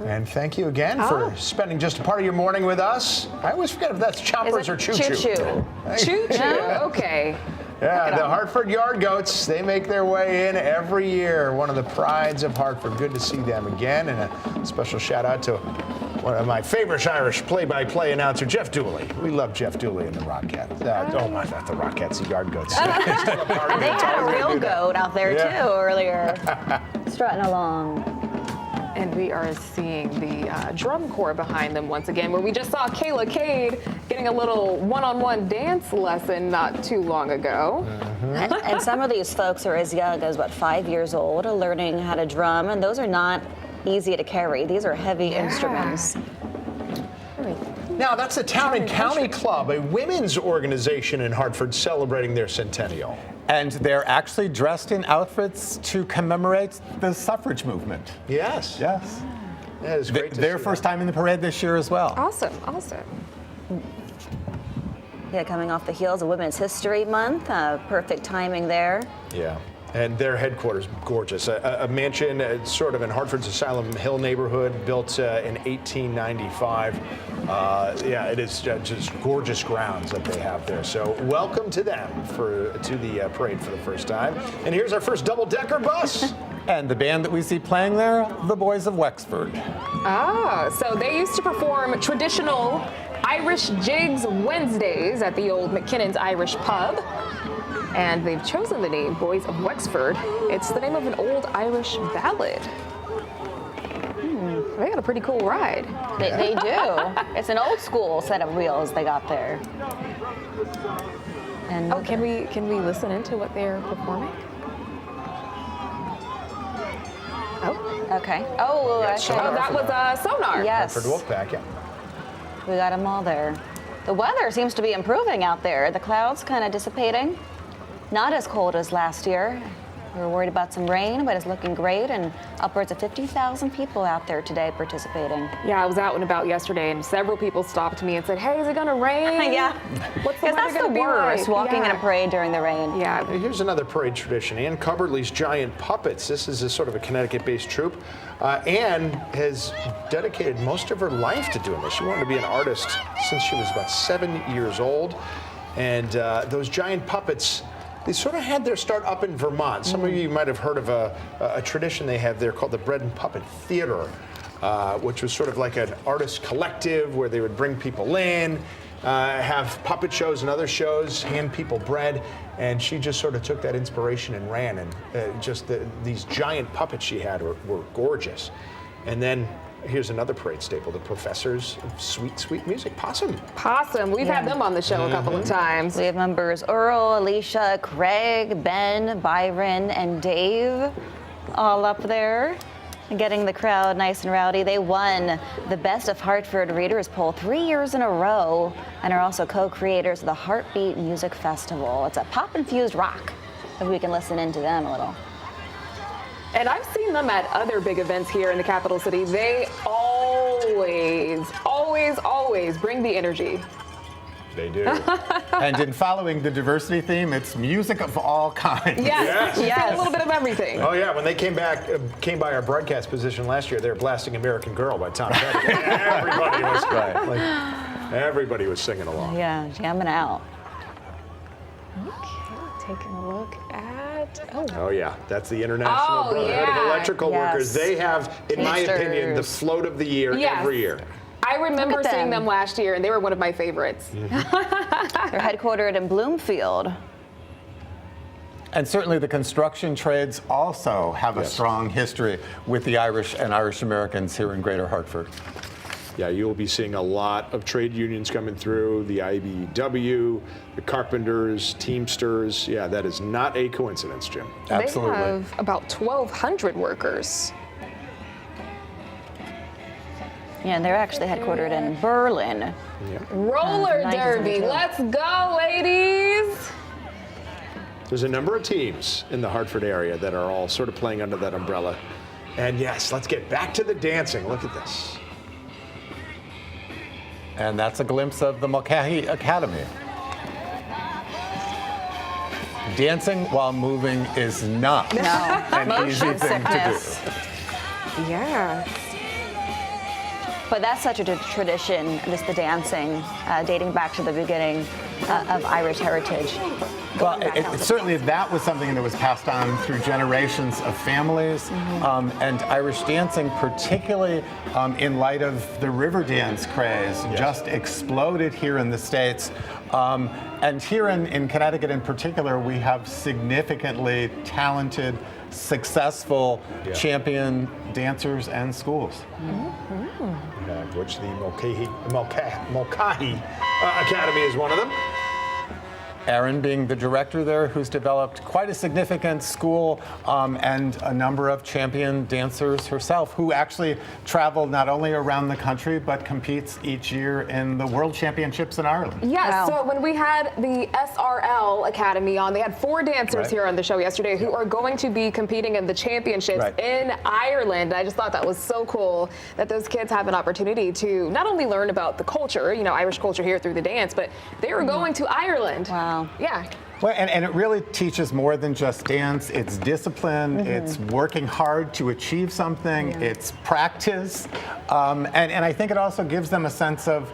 And thank you again for spending just a part of your morning with us. I always forget if that's choppers or choo-choo. Choo-choo. Choo-choo, okay. Yeah, the Hartford Yard Goats, they make their way in every year. One of the prides of Hartford. Good to see them again. And a special shout out to one of my favorite Irish play-by-play announcer, Jeff Dooley. We love Jeff Dooley and the Rockettes. Not the Rockettes, the Yard Goats. And they had a real goat out there too earlier, strutting along. And we are seeing the drum corps behind them once again, where we just saw Kayla Cade getting a little one-on-one dance lesson not too long ago. And some of these folks are as young as, 5 years old, learning how to drum, and those are not easy to carry. These are heavy instruments. Now, that's the Town and County Club, a women's organization in Hartford celebrating their centennial. And they're actually dressed in outfits to commemorate the suffrage movement. Yes. Yes. Yeah, it's great to Their see first time in the parade this year as well. Awesome. Yeah, coming off the heels of Women's History Month, perfect timing there. Yeah. And their headquarters, gorgeous. A mansion sort of in Hartford's Asylum Hill neighborhood, built in 1895. Yeah, it is just gorgeous grounds that they have there. So welcome to them to the parade for the first time. And here's our first double-decker bus. And the band that we see playing there, the Boys of Wexford. So they used to perform traditional Irish jigs Wednesdays at the old McKinnon's Irish Pub. And they've chosen the name Boys of Wexford. It's the name of an old Irish ballad. They got a pretty cool ride. They do. It's an old school set of wheels they got there. And can we listen into what they're performing? Okay. Oh, that was Sonar. Yes. Hartford Wolfpack, yeah. We got them all there. The weather seems to be improving out there. The clouds kind of dissipating. Not as cold as last year. We were worried about some rain, but it's looking great, and upwards of 50,000 people out there today participating. Yeah, I was out and about yesterday, and several people stopped me and said, "Hey, is it going to rain?" Yeah. What's the Because that's the worst, walking in a parade during the rain. Yeah. Here's another parade tradition. Ann Cubberley's Giant Puppets. This is a sort of a Connecticut-based troupe. Ann has dedicated most of her life to doing this. She wanted to be an artist since she was about 7 years old. And those giant puppets, they sort of had their start up in Vermont. Some of you might have heard of a tradition they have there called the Bread and Puppet Theater, which was sort of like an artist collective where they would bring people in, have puppet shows and other shows, hand people bread. And she just sort of took that inspiration and ran. And these giant puppets she had were gorgeous. And then here's another parade staple, the Professors of Sweet, Sweet Music, Possum. We've had them on the show a couple of times. We have members Earl, Alicia, Craig, Ben, Byron, and Dave all up there, getting the crowd nice and rowdy. They won the Best of Hartford Readers Poll 3 years in a row and are also co-creators of the Heartbeat Music Festival. It's a pop-infused rock, if we can listen into them a little. And I've seen them at other big events here in the capital city. They always bring the energy. They do. And in following the diversity theme, it's music of all kinds. Yes. A little bit of everything. Oh yeah, when they came by our broadcast position last year, they were blasting American Girl by Tom Petty. Everybody was singing along. Yeah, jamming out. Okay, taking a look at. Oh yeah, that's the International Brotherhood of Electrical Workers. They have, in my opinion, the float of the year every year. I remember seeing them last year, and they were one of my favorites. They're headquartered in Bloomfield. And certainly the construction trades also have a strong history with the Irish and Irish Americans here in Greater Hartford. Yeah, you'll be seeing a lot of trade unions coming through, the IBEW, the Carpenters, Teamsters. Yeah, that is not a coincidence, Jim. Absolutely. They have about 1,200 workers. Yeah, and they're actually headquartered in Berlin. Yeah. Roller derby, let's go, ladies! There's a number of teams in the Hartford area that are all sort of playing under that umbrella. And yes, let's get back to the dancing. Look at this. And that's a glimpse of the Mulcahy Academy. Dancing while moving is not an easy thing to do. Yeah. But that's such a tradition, just the dancing, dating back to the beginning of Irish heritage. Well, certainly that was something that was passed on through generations of families, and Irish dancing, particularly in light of the river dance craze, just exploded here in the States. And here in Connecticut in particular, we have significantly talented, successful champion dancers and schools. Which the Mulcahy Academy is one of them. Erin being the director there, who's developed quite a significant school and a number of champion dancers herself, who actually travel not only around the country, but competes each year in the World Championships in Ireland. Yes, so when we had the SRL Academy on, they had 4 dancers here on the show yesterday who are going to be competing in the championships in Ireland. I just thought that was so cool that those kids have an opportunity to not only learn about the culture, you know, Irish culture here through the dance, but they were going to Ireland. Wow. Yeah. Well, and it really teaches more than just dance. It's discipline, it's working hard to achieve something, it's practice, and I think it also gives them a sense of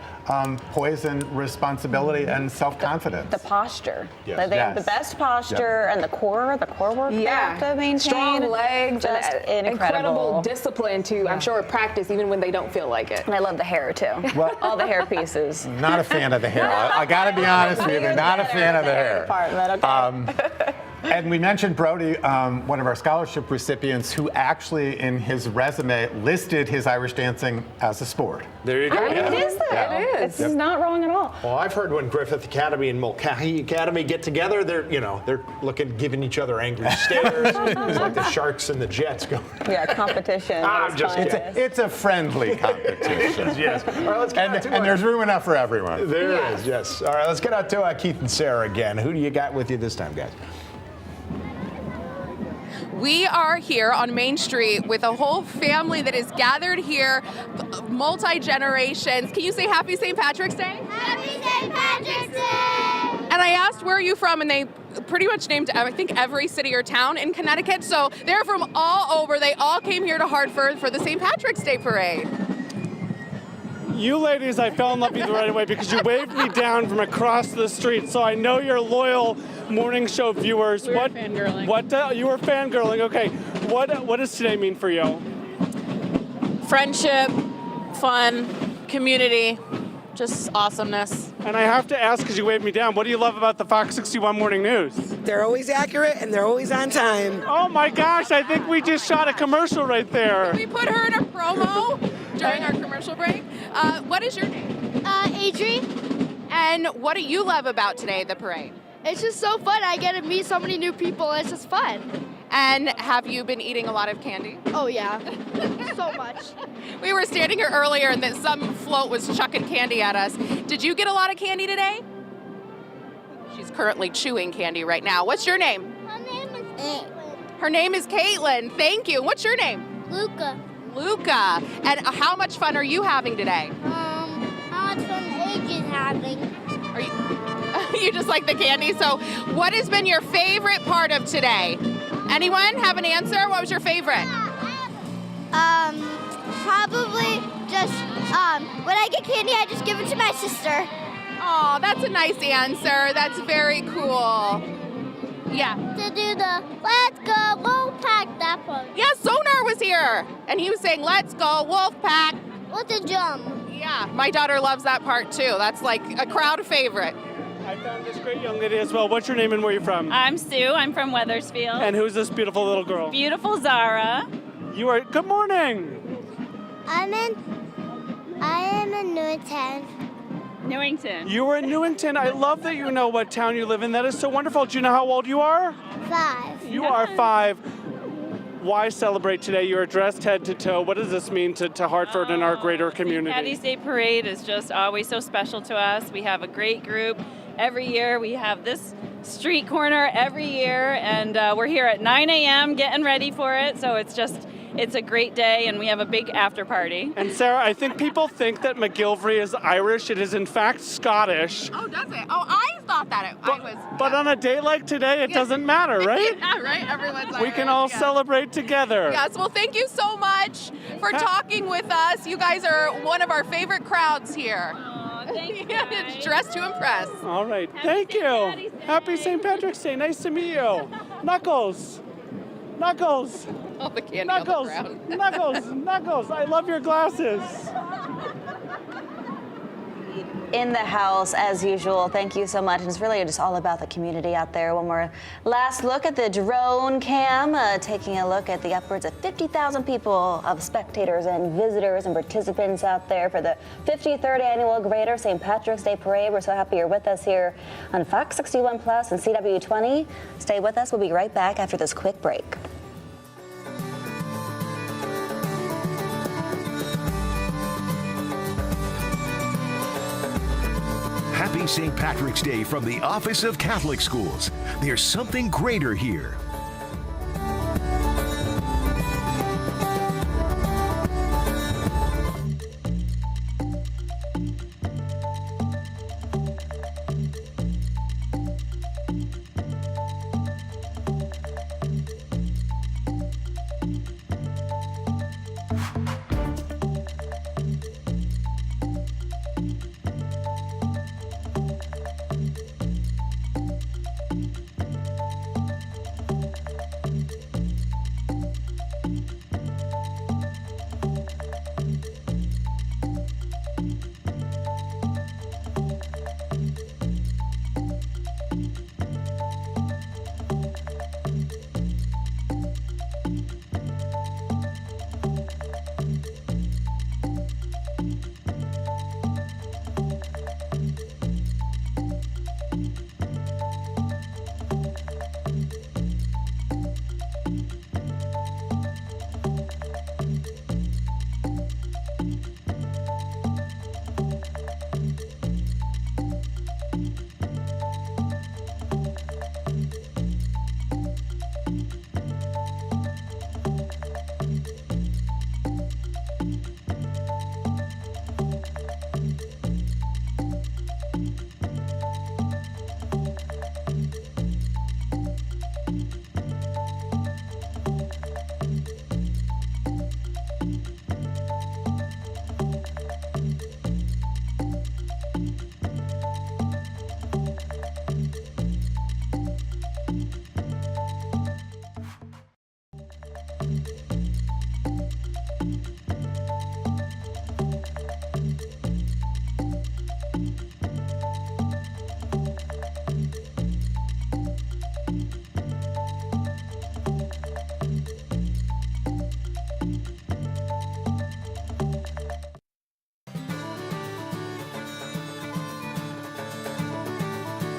poise and responsibility and self-confidence. The posture. They have the best posture and the core work they have to maintain. Strong legs, just incredible discipline to, I'm sure, practice even when they don't feel like it. And I love the hair too. Well, all the hair pieces. Not a fan of the hair. I gotta be honest with you, not a fan of the hair. And we mentioned Brody, one of our scholarship recipients, who actually in his resume listed his Irish dancing as a sport. There you go. It is that. It is. It's not wrong at all. Well, I've heard when Griffith Academy and Mulcahy Academy get together, they're giving each other angry stares. It's like the Sharks and the Jets going. Yeah, competition. I'm just kidding. It's a friendly competition. Yes. All right, let's get and there's room enough for everyone. There is, yes. All right, let's get out to Keith and Sarah again. Who do you got with you this time, guys? We are here on Main Street with a whole family that is gathered here, multi-generations. Can you say Happy St. Patrick's Day? Happy St. Patrick's Day! And I asked, where are you from? And they pretty much named, I think, every city or town in Connecticut. So they're from all over. They all came here to Hartford for the St. Patrick's Day parade. You ladies, I fell in love with you right away because you waved me down from across the street. So I know you're loyal morning show viewers. We were fangirling. You were fangirling. Okay. What does today mean for you? Friendship, fun, community, just awesomeness. And I have to ask, because you waved me down, what do you love about the Fox 61 Morning News? They're always accurate and they're always on time. Oh my gosh, I think we just shot a commercial right there. We put her in a promo during our commercial break. What is your name? Adri. And what do you love about today, the parade? It's just so fun. I get to meet so many new people. It's just fun. And have you been eating a lot of candy? Oh, yeah. So much. We were standing here earlier and then some float was chucking candy at us. Did you get a lot of candy today? She's currently chewing candy right now. What's your name? Her name is Caitlin. Her name is Caitlin. Thank you. What's your name? Luca. Luca. And how much fun are you having today? How much fun Age is having. Are you just like the candy? So what has been your favorite part of today? Anyone have an answer? What was your favorite? Probably just, when I get candy, I just give it to my sister. Oh, that's a nice answer. That's very cool. Yeah. To do the Let's Go Wolfpack that part. Yeah, Sonar was here, and he was saying, let's go Wolfpack. With a jump. Yeah, my daughter loves that part too. That's like a crowd favorite. I found this great young lady as well. What's your name and where are you from? I'm Sue. I'm from Weathersfield. And who's this beautiful little girl? Beautiful Zara. You are, good morning. I am in Newington. Newington. You are in Newington. I love that you know what town you live in. That is so wonderful. Do you know how old you are? 5. You are 5. Why celebrate today? You are dressed head to toe. What does this mean to Hartford and our greater community? Patty's Day Parade is just always so special to us. We have a great group. Every year we have this street corner every year, and we're here at 9 a.m. getting ready for it. So it's a great day, and we have a big after party. And Sarah, I think people think that McGillivray is Irish. It is in fact Scottish. Oh, does it? Oh, I thought that I was. But on a day like today, it doesn't matter, right? Yeah, right. Everyone's We can all celebrate together. Yes. Well, thank you so much for talking with us. You guys are one of our favorite crowds here. Thank you. Dressed to impress. All right. Thank you. Happy St. Patrick's Day. Nice to meet you. Knuckles. Knuckles. All the candy Knuckles. on the ground. Knuckles. Knuckles. I love your glasses. In the house as usual. Thank you so much. And it's really just all about the community out there. One more last look at the drone cam, taking a look at the upwards of 50,000 people of spectators and visitors and participants out there for the 53rd annual Greater St. Patrick's Day Parade. We're so happy you're with us here on Fox 61 Plus and CW20. Stay with us. We'll be right back after this quick break. Happy St. Patrick's Day from the Office of Catholic Schools. There's something greater here.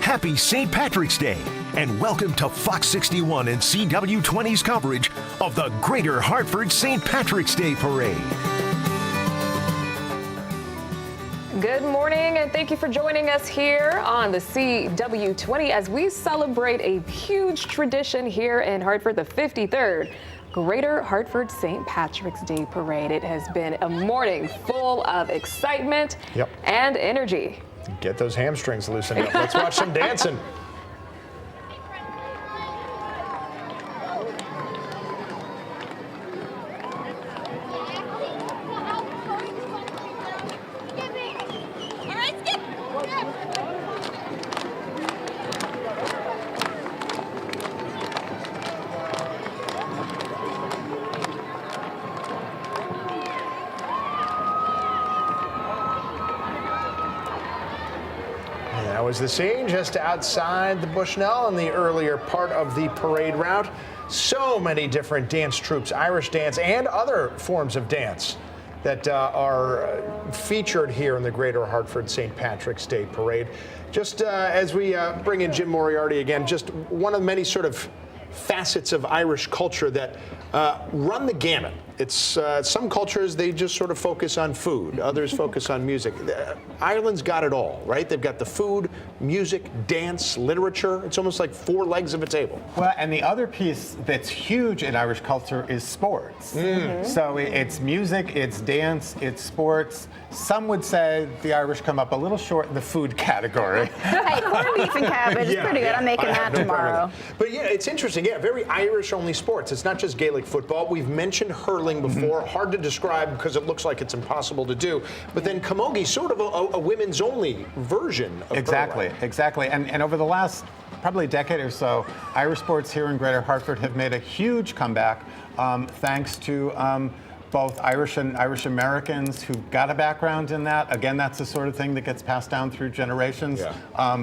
Happy St. Patrick's Day, and welcome to Fox 61 and CW20's coverage of the Greater Hartford St. Patrick's Day Parade. Good morning, and thank you for joining us here on the CW20 as we celebrate a huge tradition here in Hartford, the 53rd Greater Hartford St. Patrick's Day Parade. It has been a morning full of excitement and energy. Get those hamstrings loosened up. Let's watch some dancing. That was the scene just outside the Bushnell in the earlier part of the parade route. So many different dance troupes, Irish dance and other forms of dance that are featured here in the Greater Hartford St. Patrick's Day Parade. Just as we bring in Jim Moriarty again, just one of many sort of facets of Irish culture that run the gamut. It's some cultures, they just sort of focus on food. Others focus on music. Ireland's got it all, right? They've got the food, music, dance, literature. It's almost like 4 legs of a table. Well, and the other piece that's huge in Irish culture is sports. So it's music, it's dance, it's sports. Some would say the Irish come up a little short in the food category. Hey, corned beef and cabbage is pretty good. I'm making that tomorrow. But yeah, it's interesting. Yeah, very Irish-only sports. It's not just Gaelic football. We've mentioned hurling before. Hard to describe because it looks like it's impossible to do. But then camogie, sort of a women's-only version of hurling. Exactly. And over the last probably decade or so, Irish sports here in Greater Hartford have made a huge comeback thanks to both Irish and Irish Americans who got a background in that. Again, that's the sort of thing that gets passed down through generations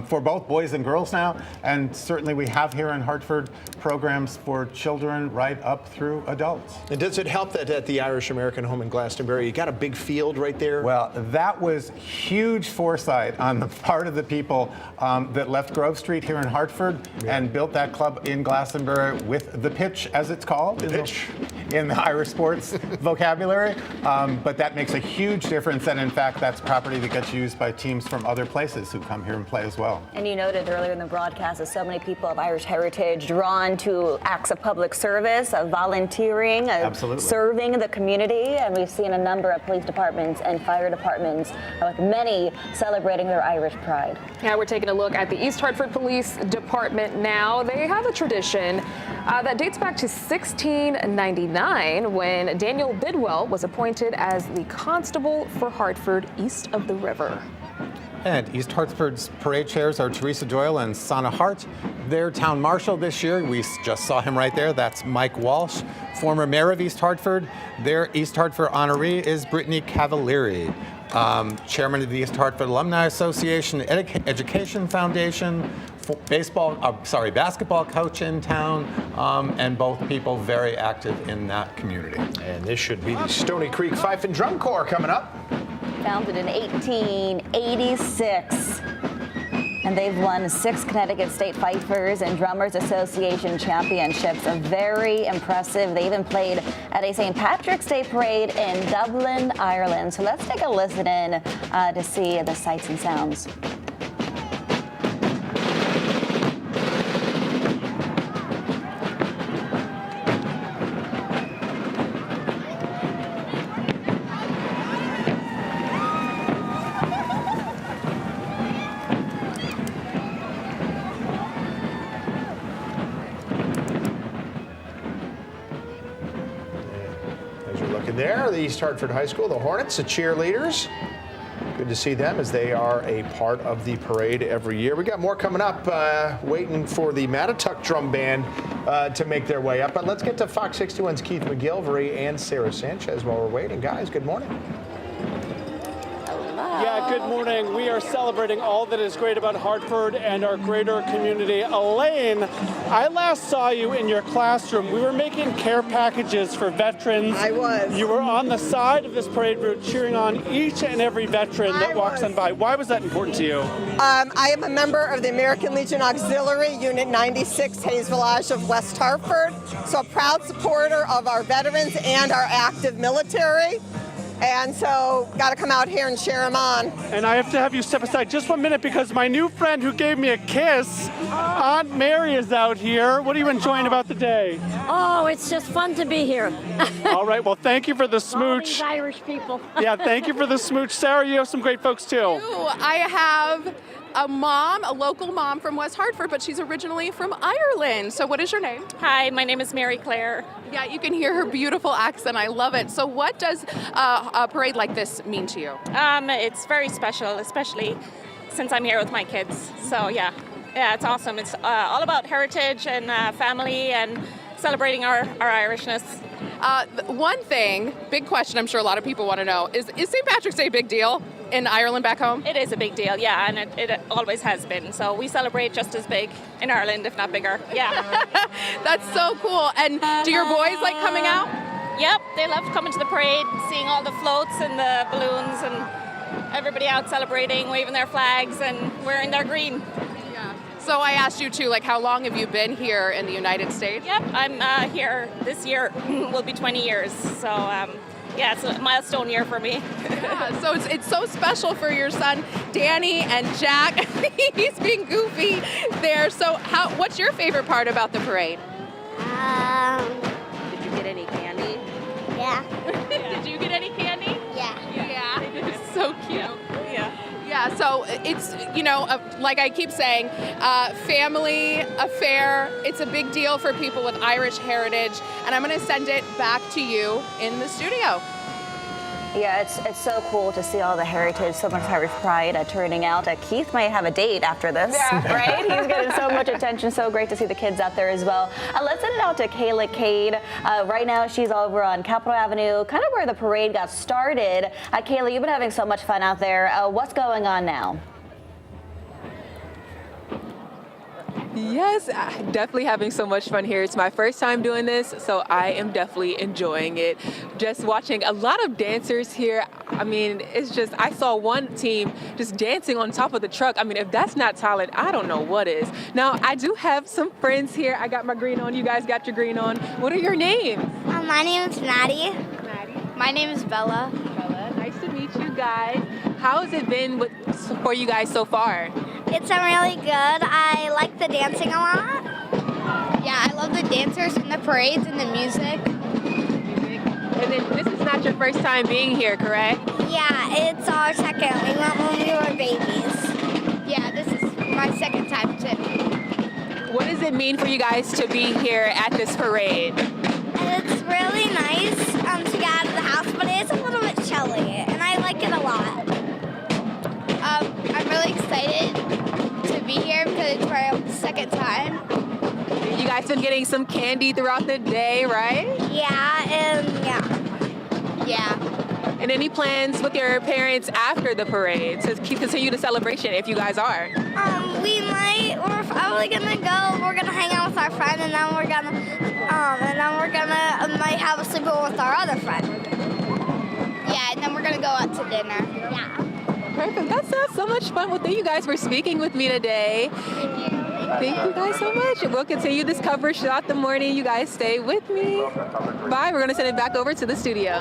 for both boys and girls now. And certainly we have here in Hartford programs for children right up through adults. And does it help that at the Irish American home in Glastonbury, you got a big field right there? Well, that was huge foresight on the part of the people that left Grove Street here in Hartford and built that club in Glastonbury with the pitch, as it's called. In the Irish sports vocabulary, but that makes a huge difference, and in fact that's property that gets used by teams from other places who come here and play as well. And you noted earlier in the broadcast that so many people of Irish heritage drawn to acts of public service, of volunteering, of serving the community, and we've seen a number of police departments and fire departments with many celebrating their Irish pride. Yeah, we're taking a look at the East Hartford Police Department now. They have a tradition that dates back to 1699 when Daniel Bidwell was appointed as the constable for Hartford east of the river. And East Hartford's parade chairs are Teresa Doyle and Sana Hart. Their town marshal this year, we just saw him right there, that's Mike Walsh, former mayor of East Hartford. Their East Hartford honoree is Brittany Cavalieri, chairman of the East Hartford Alumni Association, Education Foundation, basketball coach in town, and both people very active in that community. And this should be the Stony Creek Fife and Drum Corps coming up. Founded in 1886. And they've won 6 Connecticut State Fifers and Drummers Association championships. Very impressive. They even played at a St. Patrick's Day parade in Dublin, Ireland. So let's take a listen in to see the sights and sounds. There, the East Hartford High School, the Hornets, the cheerleaders. Good to see them as they are a part of the parade every year. We got more coming up, waiting for the Mattatuck Drum Band to make their way up. But let's get to Fox 61's Keith McGilvery and Sarah Sanchez while we're waiting. Guys, good morning. Yeah, good morning. We are celebrating all that is great about Hartford and our greater community. Elaine, I last saw you in your classroom. We were making care packages for veterans. I was. You were on the side of this parade route cheering on each and every veteran that walks on by. Why was that important to you? I am a member of the American Legion Auxiliary, Unit 96, Hayes Village of West Hartford. So a proud supporter of our veterans and our active military. And so, got to come out here and cheer them on. And I have to have you step aside just 1 minute because my new friend who gave me a kiss, Aunt Mary, is out here. What are you enjoying about the day? Oh, it's just fun to be here. All right, well, thank you for the smooch. All these Irish people. Yeah, thank you for the smooch. Sarah, you have some great folks too. I have a mom, a local mom from West Hartford, but she's originally from Ireland. So what is your name? Hi, my name is Mary Claire. Yeah, you can hear her beautiful accent. I love it. So what does a parade like this mean to you? It's very special, especially since I'm here with my kids. So yeah, it's awesome. It's all about heritage and family and celebrating our Irishness. One thing, big question I'm sure a lot of people want to know, is St. Patrick's Day a big deal in Ireland back home? It is a big deal, yeah, and it always has been. So we celebrate just as big in Ireland, if not bigger. Yeah. That's so cool. And do your boys like coming out? Yep, they love coming to the parade, seeing all the floats and the balloons and everybody out celebrating, waving their flags and wearing their green. So I asked you too, like, how long have you been here in the United States? Yep, I'm here this year. Will be 20 years. So yeah, it's a milestone year for me. Yeah, so it's so special for your son, Danny and Jack. He's being goofy there. So what's your favorite part about the parade? Did you get any candy? Yeah. Did you get any candy? Yeah. Yeah. It's so cute. Yeah. Yeah, so it's, like I keep saying, family affair. It's a big deal for people with Irish heritage, and I'm going to send it back to you in the studio. Yeah, it's so cool to see all the heritage, so much Irish pride turning out. Keith might have a date after this, right? He's getting so much attention. So great to see the kids out there as well. Let's send it out to Kayla Cade. Right now, she's over on Capitol Avenue, kind of where the parade got started. Kayla, you've been having so much fun out there. What's going on now? Yes, definitely having so much fun here. It's my first time doing this, so I am definitely enjoying it. Just watching a lot of dancers here. I mean, it's just, I saw one team just dancing on top of the truck. I mean, if that's not talent, I don't know what is. Now, I do have some friends here. I got my green on. You guys got your green on. What are your names? My name is Maddie. Maddie. My name is Bella. Bella, nice to meet you guys. How has it been for you guys so far? It's really good. I like the dancing a lot. Yeah, I love the dancers and the parades and the music. And then this is not your first time being here, correct? Yeah, it's our second. We went when we were babies. Yeah, this is my second time too. What does it mean for you guys to be here at this parade? It's really nice to get out of the house, but it is a little bit chilly, and I like it a lot. I'm really excited to be here because it's my second time. You guys been getting some candy throughout the day, right? Yeah. And any plans with your parents after the parade to continue the celebration if you guys are? We're probably gonna go. We're gonna hang out with our friend, and then we're gonna might have a sleepover with our other friend. Yeah, and then we're gonna go out to dinner. Yeah. Perfect. That sounds so much fun. Well, thank you guys for speaking with me today. Thank you guys so much. We'll continue this coverage throughout the morning. You guys stay with me. Bye. We're going to send it back over to the studio.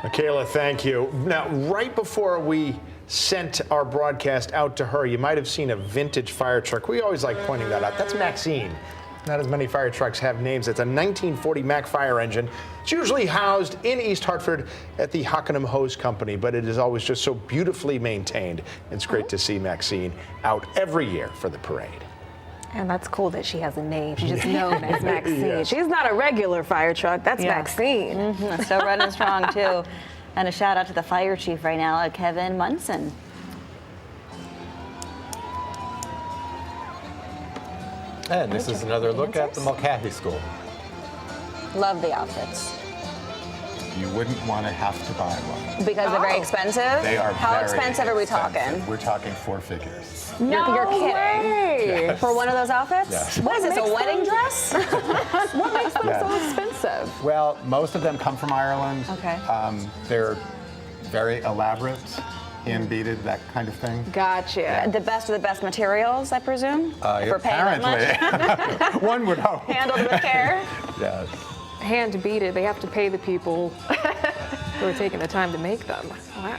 Michaela, thank you. Now, right before we sent our broadcast out to her, you might have seen a vintage fire truck. We always like pointing that out. That's Maxine. Not as many fire trucks have names. It's a 1940 Mack fire engine. It's usually housed in East Hartford at the Hockenham Hose Company, but it is always just so beautifully maintained. It's great to see Maxine out every year for the parade. And that's cool that she has a name. She's just known as Maxine. Yes. She's not a regular fire truck. That's Maxine. Still running strong, too. And a shout out to the fire chief right now, Kevin Munson. And this is another look at the Mulcahy School. Love the outfits. You wouldn't want to have to buy one. Because they're very expensive? They are How very expensive are we talking? We're talking 4 figures. You're kidding. way. For one of those outfits? Yes. What is this, a wedding dress? What makes them Yes. so expensive? Well, most of them come from Ireland. Okay. They're very elaborate, hand-beaded, that kind of thing. Gotcha. The best of the best materials, I presume? For paying that Apparently. One would hope. Handled with care? Yes. Hand beaded. They have to pay the people who are taking the time to make them. Wow.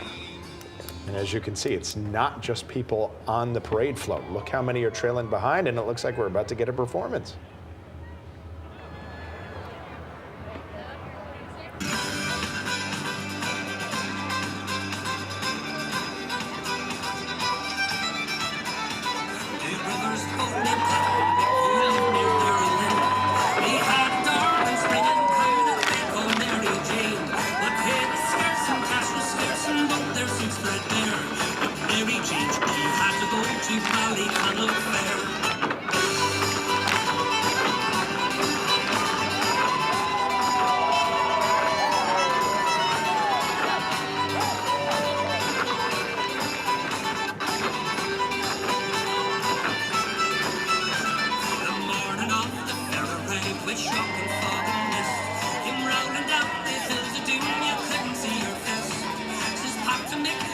And as you can see, it's not just people on the parade float. Look how many are trailing behind, and it looks like we're about to get a performance.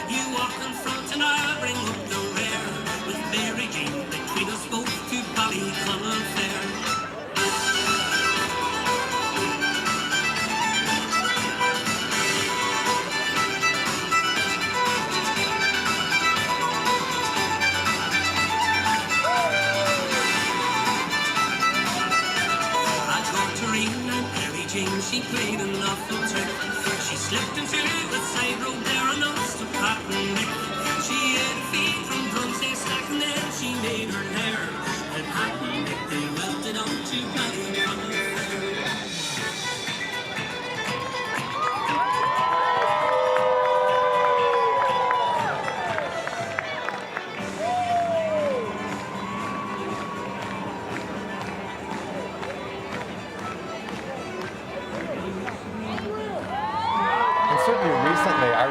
You walk in front and I bring up the rear with Mary Jane.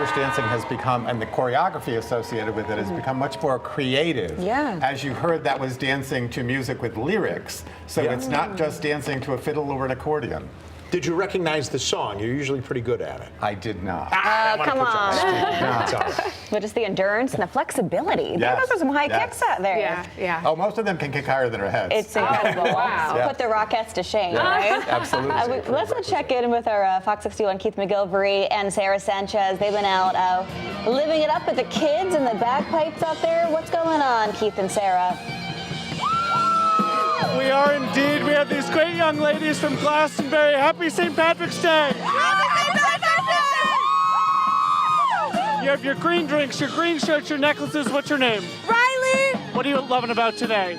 Irish dancing has become, and the choreography associated with it has become much more creative. Yeah. As you heard, that was dancing to music with lyrics. So it's not just dancing to a fiddle or an accordion. Did you recognize the song? You're usually pretty good at it. I did not. Come on. That's all right. But just the endurance and the flexibility. Yes. Those are some high Yes. kicks out there. Yeah, yeah. Oh, most of them can kick higher than our heads. It's incredible. wow. Yeah. Put the Rockettes to shame, Yeah, right? absolutely. Let's check in with our Fox 61 Keith McGilvery and Sarah Sanchez. They've been out living it up with the kids and the bagpipes out there. What's going on, Keith and Sarah? We are indeed. We have these great young ladies from Glastonbury. Happy St. Patrick's Day! You have your green drinks, your green shirts, your necklaces. What's your name? Riley, What are you loving about today?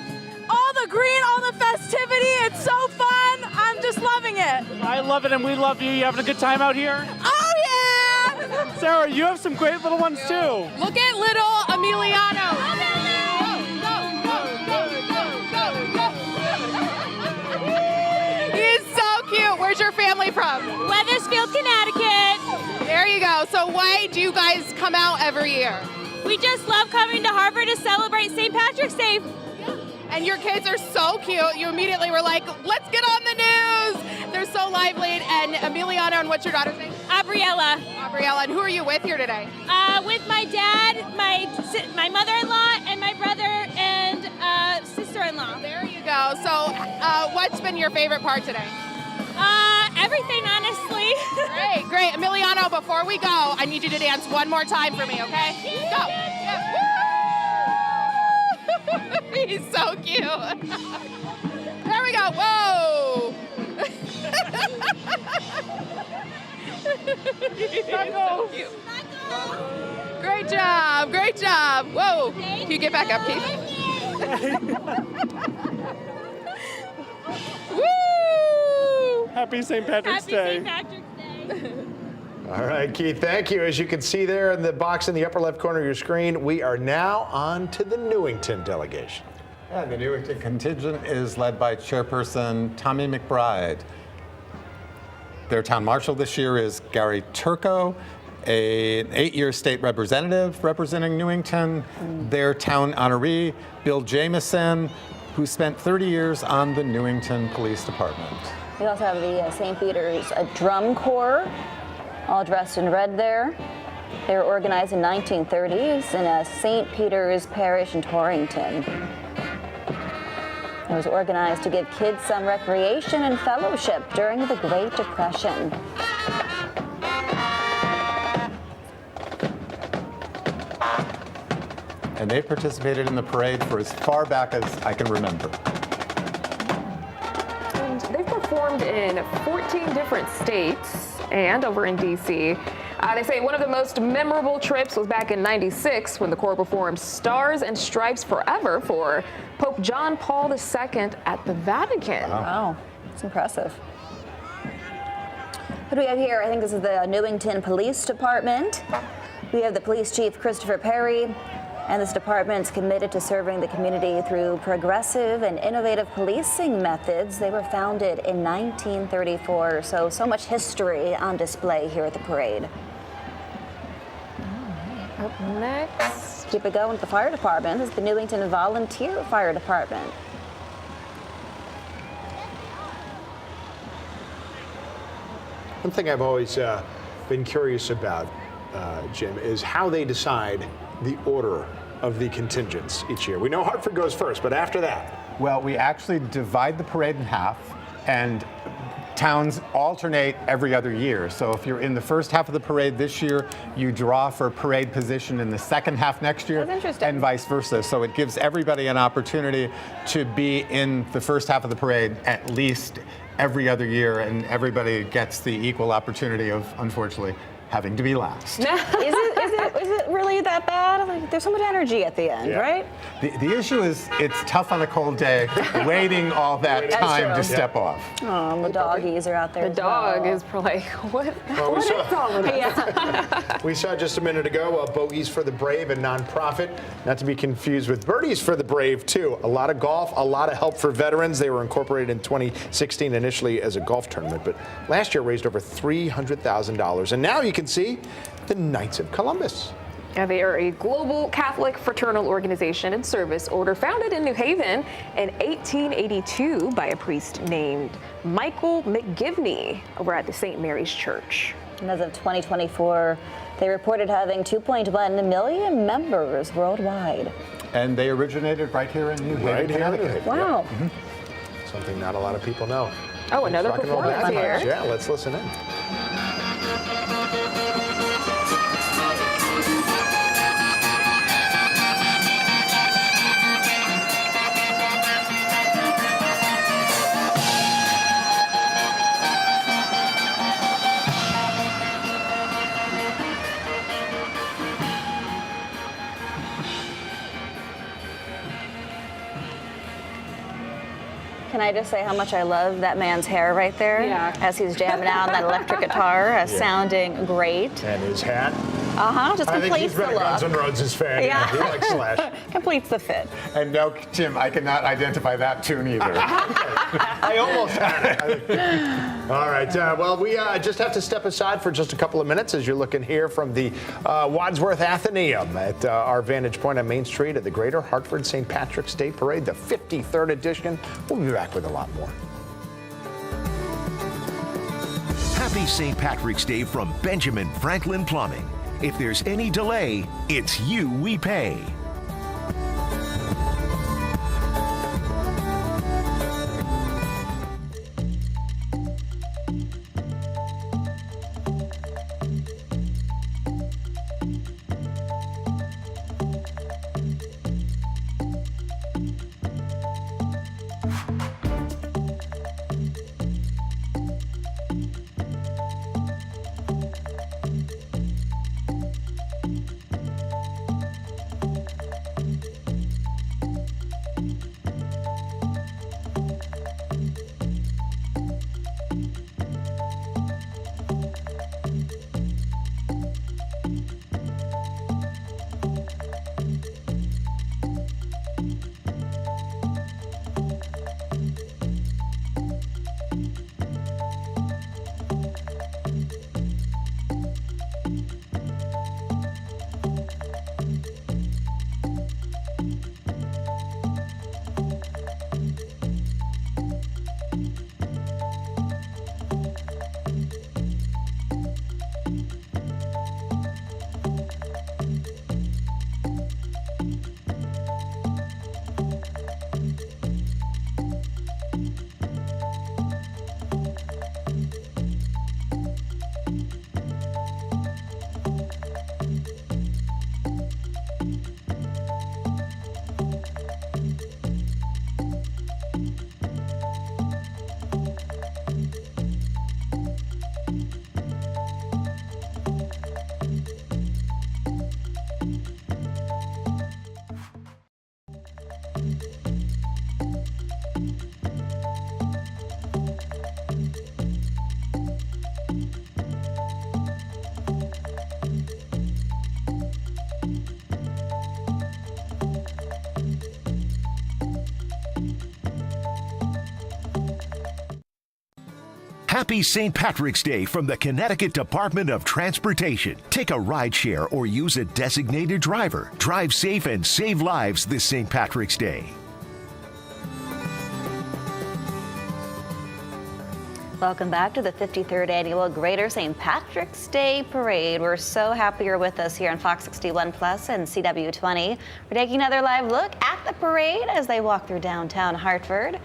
all the green, all the festivity, it's so fun. I'm just loving it. I love it and we love you. You having a good time out here? Oh yeah! Sarah, you have some great little ones too. Look at little Emiliano. He is so cute. Where's your family from? Weathersfield, Connecticut. There you go. So why do you guys come out every year? We just love coming to Harvard to celebrate St. Patrick's Day. And your kids are so cute. You immediately were like, let's get on the news. They're so lively. And Emiliano, and what's your daughter's name? Gabriella. Gabriella. And who are you with here today? With my dad, my mother-in-law, and my brother and sister-in-law. There you go. So what's been your favorite part today? Everything, honestly. Great, great. Emiliano, before we go, I need you to dance one more time for me, okay? Go. Yeah. He's so cute. There we go. Whoa. He's so cute. Great job. Great job. Whoa. Can you get back up, Keith? Woo! Happy St. Patrick's Day. St. Patrick's Day. All right, Keith, thank you. As you can see there in the box in the upper left corner of your screen, we are now on to the Newington delegation. Yeah, the Newington contingent is led by Chairperson Tommy McBride. Their town marshal this year is Gary Turco, an 8-year state representative representing Newington. Their town honoree, Bill Jamieson, who spent 30 years on the Newington Police Department. We also have the St. Peter's Drum Corps, all dressed in red there. They were organized in 1930s in St. Peter's Parish in Torrington. It was organized to give kids some recreation and fellowship during the Great Depression. And they participated in the parade for as far back as I can remember. And they've performed in 14 different states and over in D.C. They say one of the most memorable trips was back in '96 when the Corps performed Stars and Stripes Forever for Pope John Paul II at the Vatican. Wow, that's impressive. What do we have here? I think this is the Newington Police Department. We have the police chief, Christopher Perry, and this department's committed to serving the community through progressive and innovative policing methods. They were founded in 1934, so much history on display here at the parade. Up next. Keep it going with the fire department. This is the Newington Volunteer Fire Department. One thing I've always been curious about, Jim, is how they decide the order of the contingents each year. We know Hartford goes first, but after that? Well, we actually divide the parade in half, and towns alternate every other year. So if you're in the first half of the parade this year, you draw for parade position in the second half next year, That's interesting. and vice versa. So it gives everybody an opportunity to be in the first half of the parade at least every other year, and everybody gets the equal opportunity of, unfortunately, having to be last. Is it really that bad? Like, there's so much energy at the end, right? The issue is it's tough on a cold day, waiting all that That's time true. to step off. Oh, the doggies are out there. The as dog well. is like, what Well, is all of this? We saw just a minute ago Bogies for the Brave, a nonprofit, not to be confused with Birdies for the Brave, too. A lot of golf, a lot of help for veterans. They were incorporated in 2016 initially as a golf tournament, but last year raised over $300,000. And now you can see the Knights of Columbus. Yeah, they are a global Catholic fraternal organization and service order founded in New Haven in 1882 by a priest named Michael McGivney over at the St. Mary's Church. And as of 2024, they reported having 2.1 million members worldwide. And they originated right here in New Haven, Connecticut. Wow. Yeah. Something not a lot of people know. Oh, another Rock and roll performance here. Yeah, let's listen in. Can I just say how much I love that man's hair right there? Yeah. As he's jamming out on that electric guitar, sounding great. And his hat. Just I think completes he's been the a Guns look. N' Roses fan. Yeah. He likes Slash. Completes the fit. And no, Jim, I cannot identify that tune either. I almost had it. All right. Well, we just have to step aside for just a couple of minutes as you're looking here from the Wadsworth Athenaeum at our vantage point on Main Street at the Greater Hartford St. Patrick's Day Parade, the 53rd edition. We'll be back with a lot more. Happy St. Patrick's Day from Benjamin Franklin Plumbing. If there's any delay, it's you we pay. Happy St. Patrick's Day from the Connecticut Department of Transportation. Take a ride share or use a designated driver. Drive safe and save lives this St. Patrick's Day. Welcome back to the 53rd Annual Greater St. Patrick's Day Parade. We're so happy you're with us here on Fox 61 Plus and CW20. We're taking another live look at the parade as they walk through downtown Hartford.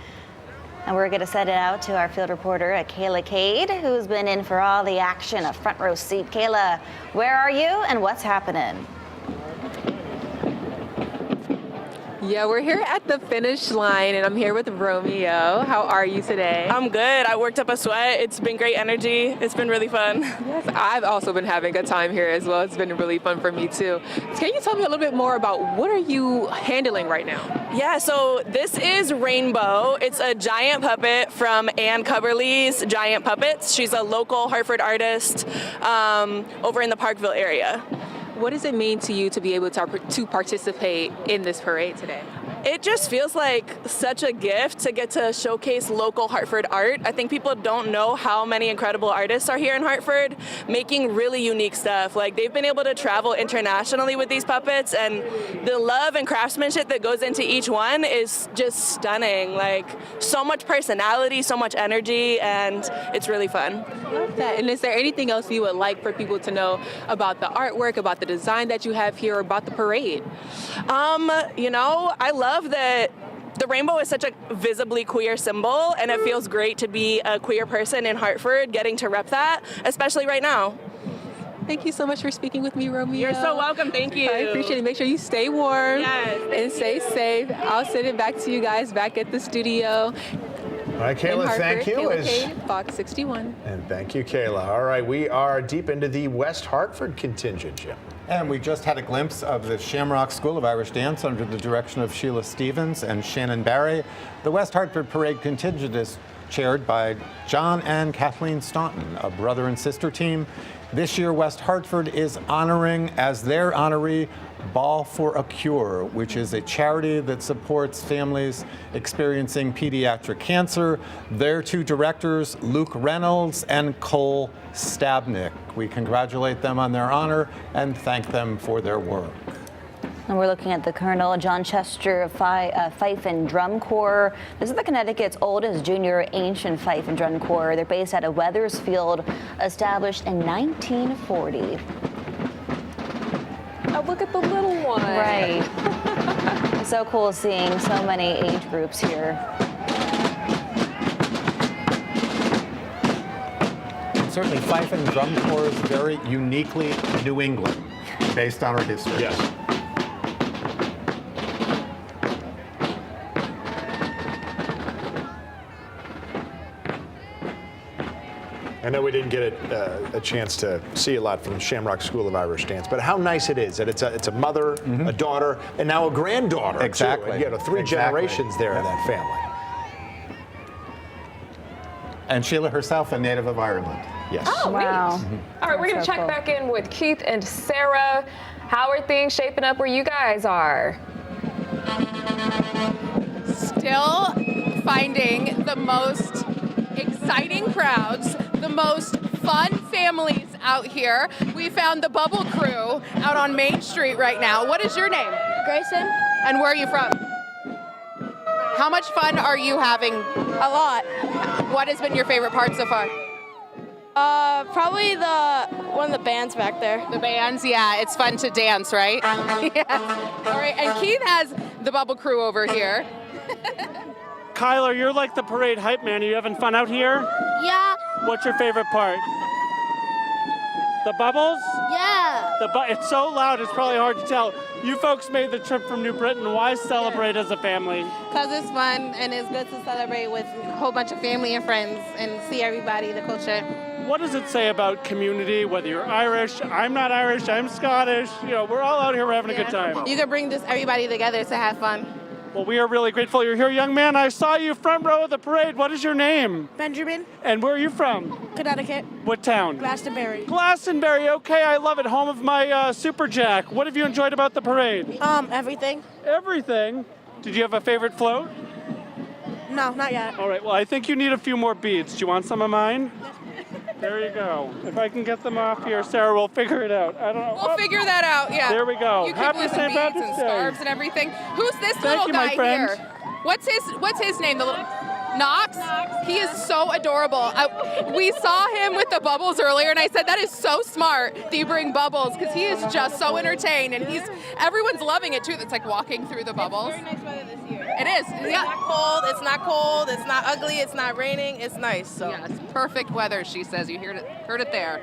And we're going to send it out to our field reporter, Kayla Cade, who's been in for all the action, a front row seat. Kayla, where are you and what's happening? Yeah, we're here at the finish line, and I'm here with Romeo. How are you today? I'm good. I worked up a sweat. It's been great energy. It's been really fun. Yes, I've also been having a time here as well. It's been really fun for me, too. Can you tell me a little bit more about what are you handling right now? Yeah, so this is Rainbow. It's a giant puppet from Ann Cubberley's Giant Puppets. She's a local Hartford artist over in the Parkville area. What does it mean to you to be able to participate in this parade today? It just feels like such a gift to get to showcase local Hartford art. I think people don't know how many incredible artists are here in Hartford making really unique stuff. Like, they've been able to travel internationally with these puppets, and the love and craftsmanship that goes into each one is just stunning. Like, so much personality, so much energy, and it's really fun. I love that. And is there anything else you would like for people to know about the artwork, about the design that you have here, about the parade? I love that the rainbow is such a visibly queer symbol, and it feels great to be a queer person in Hartford getting to rep that, especially right now. Thank you so much for speaking with me, Romeo. You're so welcome. Thank you. I appreciate it. Make sure you stay warm and stay safe. I'll send it back to you guys back at the studio. All right, Kayla, Hartford, thank you. Kayla Kane, Fox 61. And thank you, Kayla. All right, we are deep into the West Hartford contingent, Jim. And we just had a glimpse of the Shamrock School of Irish Dance under the direction of Sheila Stevens and Shannon Barry. The West Hartford Parade contingent is chaired by John and Kathleen Staunton, a brother and sister team. This year, West Hartford is honoring, as their honoree, Ball for a Cure, which is a charity that supports families experiencing pediatric cancer. Their two directors, Luke Reynolds and Cole Stabnick. We congratulate them on their honor and thank them for their work. And we're looking at the Colonel John Chester of Fife and Drum Corps. This is the Connecticut's oldest junior ancient fife and drum corps. They're based out of Wethersfield, established in 1940. Oh, look at the little one. Right. So cool seeing so many age groups here. Certainly, Fife and Drum Corps is very uniquely New England, based on our history. Yes. I know we didn't get a chance to see a lot from Shamrock School of Irish Dance, but how nice it is that it's a mother, a daughter, and now a granddaughter. Exactly. Too. And, three generations there in that family. And Sheila herself, a native of Ireland. Yes. Oh, wow. neat. All right, we're going to check back in with Keith and Sarah. How are things shaping up where you guys are? Still finding the most exciting crowds, the most fun families out here. We found the Bubble Crew out on Main Street right now. What is your name? Grayson? And where are you from? How much fun are you having? A lot. What has been your favorite part so far? Probably one of the bands back there. The bands, yeah, it's fun to dance, right? Yeah. All right, and Keith has the Bubble Crew over here. Kyler, you're like the parade hype man. Are you having fun out here? Yeah. What's your favorite part? The bubbles? Yeah. It's so loud, it's probably hard to tell. You folks made the trip from New Britain. Why celebrate as a family? Because it's fun and it's good to celebrate with a whole bunch of family and friends and see everybody, the culture. What does it say about community, whether you're Irish, I'm not Irish, I'm Scottish, we're all out here, we're having a good time. You can bring everybody together to have fun. Well, we are really grateful you're here, young man. I saw you front row of the parade. What is your name? Benjamin. And where are you from? Connecticut. What town? Glastonbury. Glastonbury, okay, I love it. Home of my Super Jack. What have you enjoyed about the parade? Everything. Everything? Did you have a favorite float? No, not yet. All right, well, I think you need a few more beads. Do you want some of mine? There you go. If I can get them off here, Sarah, we'll figure it out. I don't know. We'll figure that out, yeah. There we go. You could Happy with the St. beads Patrick's and Day. scarves and everything. Who's this Thank little you, guy my friend. here? What's his name? The little Knox? He is so adorable. We saw him with the bubbles earlier, and I said that is so smart that you bring bubbles because he is just so entertained, and everyone's loving it too. It's like walking through the bubbles. It's very nice weather this year. It is. It's Yeah. not cold, it's not ugly, it's not raining, it's nice. So. Yeah, it's perfect weather, she says. You heard it there.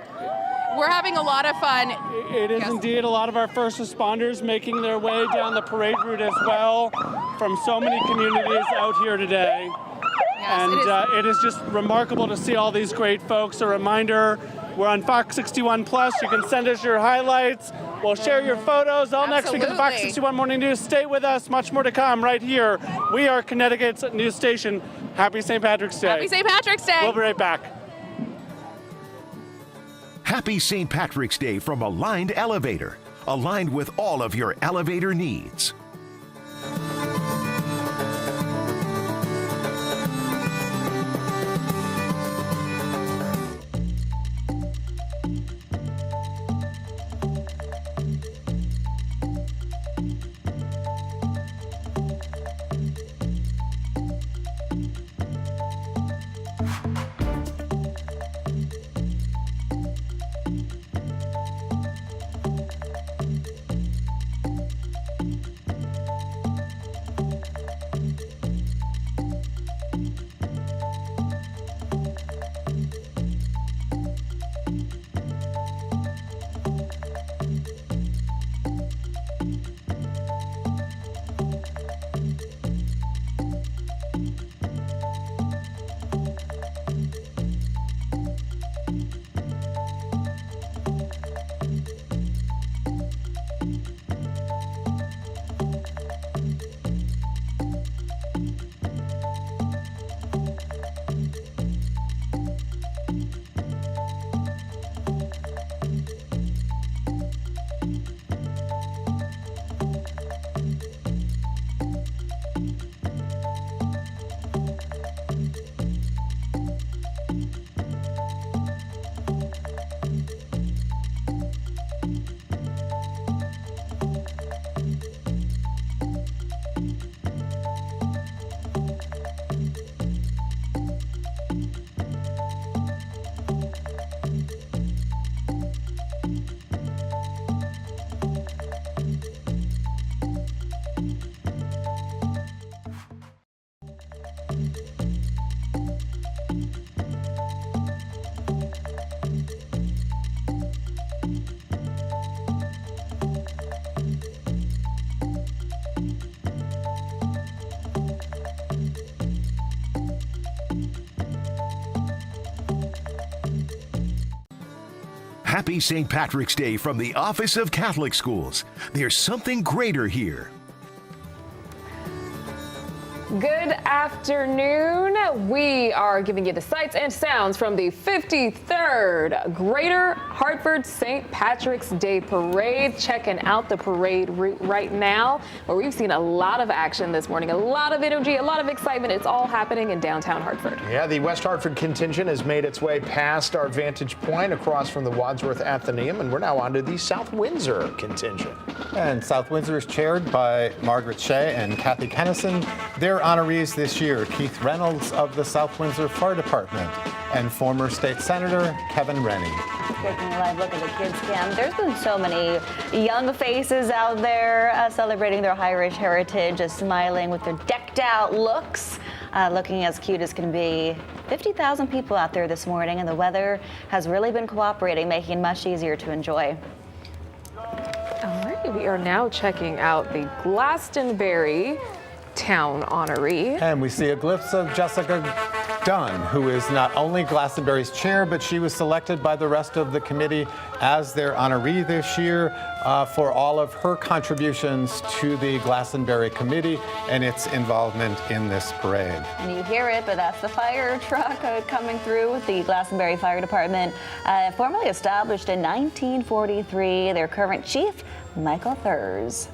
We're having a lot of fun. It is indeed a lot of our first responders making their way down the parade route as well from so many communities out here today. Yes, and it is just remarkable to see all these great folks. A reminder, we're on Fox 61 Plus. You can send us your highlights. We'll share your photos all next week on the Fox 61 Morning News. Stay with us. Much more to come right here. We are Connecticut's news station. Happy St. Patrick's Day. Happy St. Patrick's Day. We'll be right back. Happy St. Patrick's Day from Aligned Elevator. Aligned with all of your elevator needs. Happy St. Patrick's Day from the Office of Catholic Schools. There's something greater here. Good afternoon. We are giving you the sights and sounds from the 53rd Greater Hartford St. Patrick's Day Parade. Checking out the parade route right now, where we've seen a lot of action this morning, a lot of energy, a lot of excitement. It's all happening in downtown Hartford. Yeah, the West Hartford contingent has made its way past our vantage point across from the Wadsworth Athenaeum, and we're now on to the South Windsor contingent. And South Windsor is chaired by Margaret Shea and Kathy Kennison. Their honorees this year, Keith Reynolds of the South Windsor Fire Department and former state senator Kevin Rennie. Taking a live look at the kids camp. There's been so many young faces out there celebrating their Irish heritage, smiling with their decked out looks, looking as cute as can be. 50,000 people out there this morning, and the weather has really been cooperating, making it much easier to enjoy. All right, we are now checking out the Glastonbury Town honoree. And we see a glimpse of Jessica Dunn, who is not only Glastonbury's chair, but she was selected by the rest of the committee as their honoree this year for all of her contributions to the Glastonbury Committee and its involvement in this parade. And you hear it, but that's the fire truck coming through with the Glastonbury Fire Department, formally established in 1943. Their current chief, Michael Thurs.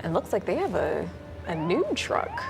And looks like they have a new truck.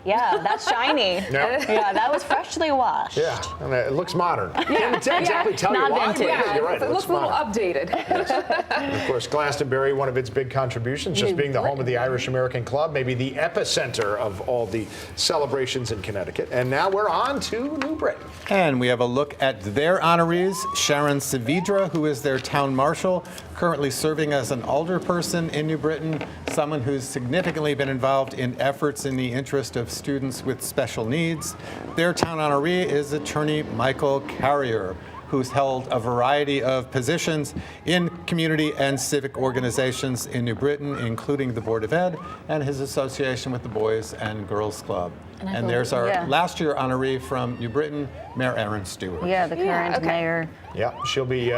Yeah, that's shiny. Yeah. Yeah, that was freshly washed. Yeah, and it looks modern. Yeah. Can't exactly tell you Not why, vintage. but you're right. It looks a little modern. updated. And of course, Glastonbury, one of its big contributions, just being the home of the Irish American Club, maybe the epicenter of all the celebrations in Connecticut. And now we're on to New Britain. And we have a look at their honorees, Sharon Saavedra, who is their town marshal, currently serving as an alderperson in New Britain, someone who's significantly been involved in efforts in the interest of students with special needs. Their town honoree is attorney Michael Carrier, who's held a variety of positions in community and civic organizations in New Britain, including the Board of Ed and his association with the Boys and Girls Club. And there's our last year honoree from New Britain, Mayor Erin Stewart. Yeah, the current mayor. Yeah, she'll be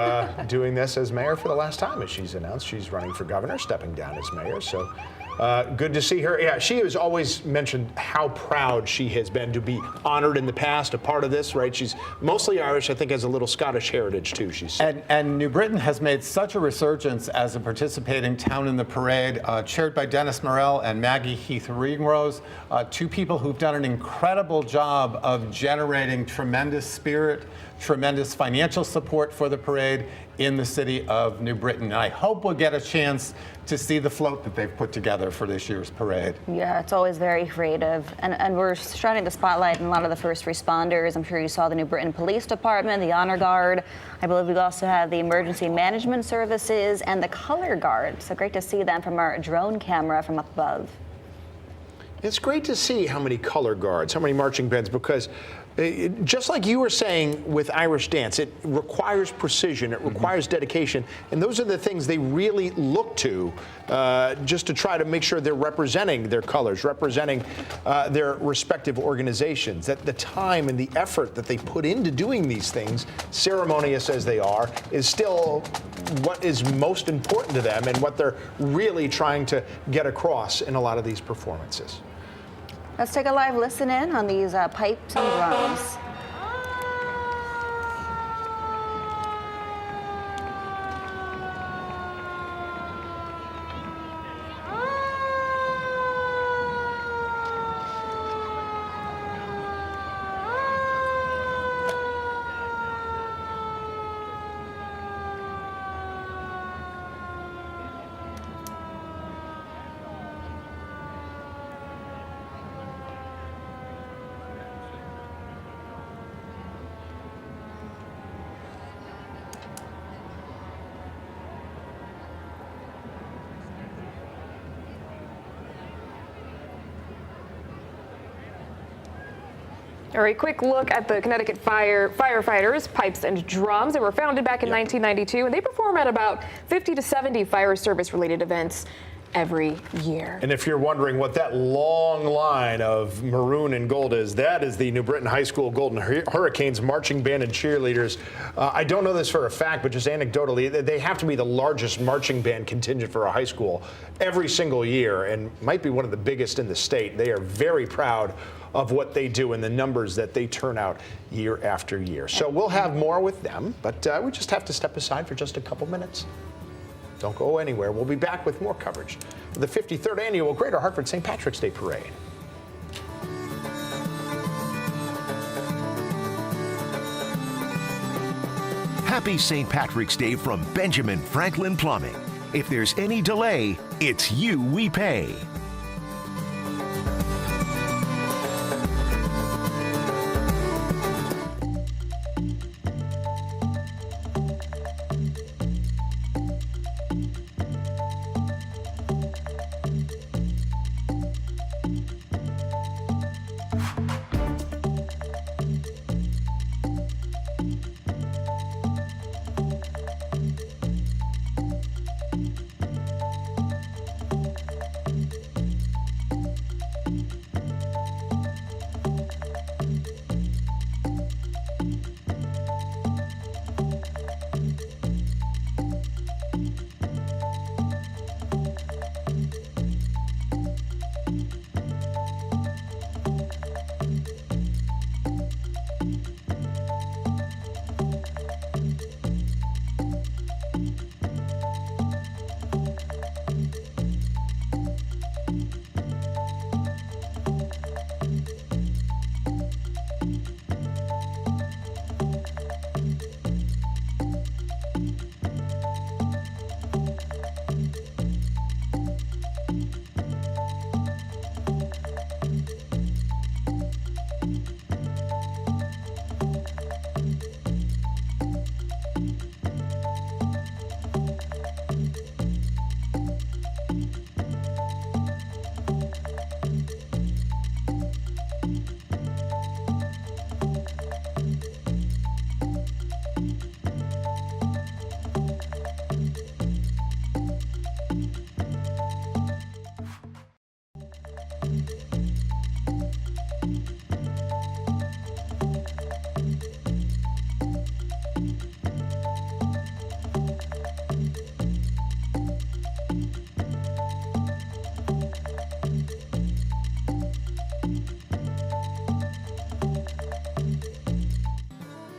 doing this as mayor for the last time, as she's announced. She's running for governor, stepping down as mayor. So good to see her. Yeah, she has always mentioned how proud she has been to be honored in the past, a part of this, right? She's mostly Irish, I think has a little Scottish heritage too, she said. And New Britain has made such a resurgence as a participating town in the parade, chaired by Dennis Morell and Maggie Heath-Ringrose, two people who've done an incredible job of generating tremendous spirit, tremendous financial support for the parade in the city of New Britain. And I hope we'll get a chance to see the float that they've put together for this year's parade. Yeah, it's always very creative. And we're shining the spotlight on a lot of the first responders. I'm sure you saw the New Britain Police Department, the Honor Guard. I believe we also have the Emergency Management Services and the Color Guard. So great to see them from our drone camera from up above. It's great to see how many color guards, how many marching bands, because just like you were saying with Irish dance, it requires precision, it requires dedication, and those are the things they really look to just to try to make sure they're representing their colors, representing their respective organizations. That the time and the effort that they put into doing these things, ceremonious as they are, is still what is most important to them and what they're really trying to get across in a lot of these performances. Let's take a live listen in on these pipes and drums. All right, quick look at the Connecticut Firefighters, Pipes and Drums. They were founded back in 1992, and they perform at about 50 to 70 fire service-related events every year. And if you're wondering what that long line of maroon and gold is, that is the New Britain High School Golden Hurricanes marching band and cheerleaders. I don't know this for a fact, but just anecdotally, they have to be the largest marching band contingent for a high school every single year and might be one of the biggest in the state. They are very proud of what they do and the numbers that they turn out year after year. So we'll have more with them, but we just have to step aside for just a couple minutes. Don't go anywhere. We'll be back with more coverage of the 53rd Annual Greater Hartford St. Patrick's Day Parade. Happy St. Patrick's Day from Benjamin Franklin Plumbing. If there's any delay, it's you we pay.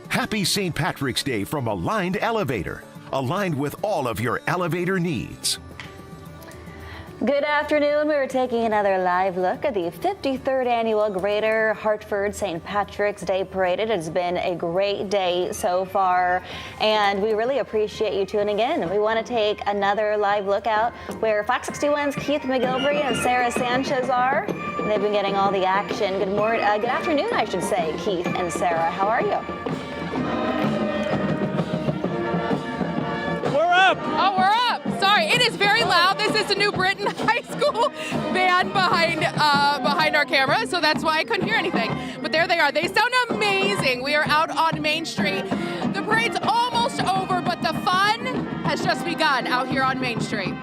Happy St. Patrick's Day from Aligned Elevator. Aligned with all of your elevator needs. Good afternoon. We're taking another live look at the 53rd Annual Greater Hartford St. Patrick's Day Parade. It has been a great day so far, and we really appreciate you tuning in. We want to take another live look out where Fox 61's Keith McGilvery and Sarah Sanchez are. They've been getting all the action. Good afternoon, I should say, Keith and Sarah. How are you? We're up. Oh, we're up. Sorry, it is very loud. This is the New Britain High School band behind our camera, so that's why I couldn't hear anything. But there they are. They sound amazing. We are out on Main Street. The parade's almost over, but the fun has just begun out here on Main Street.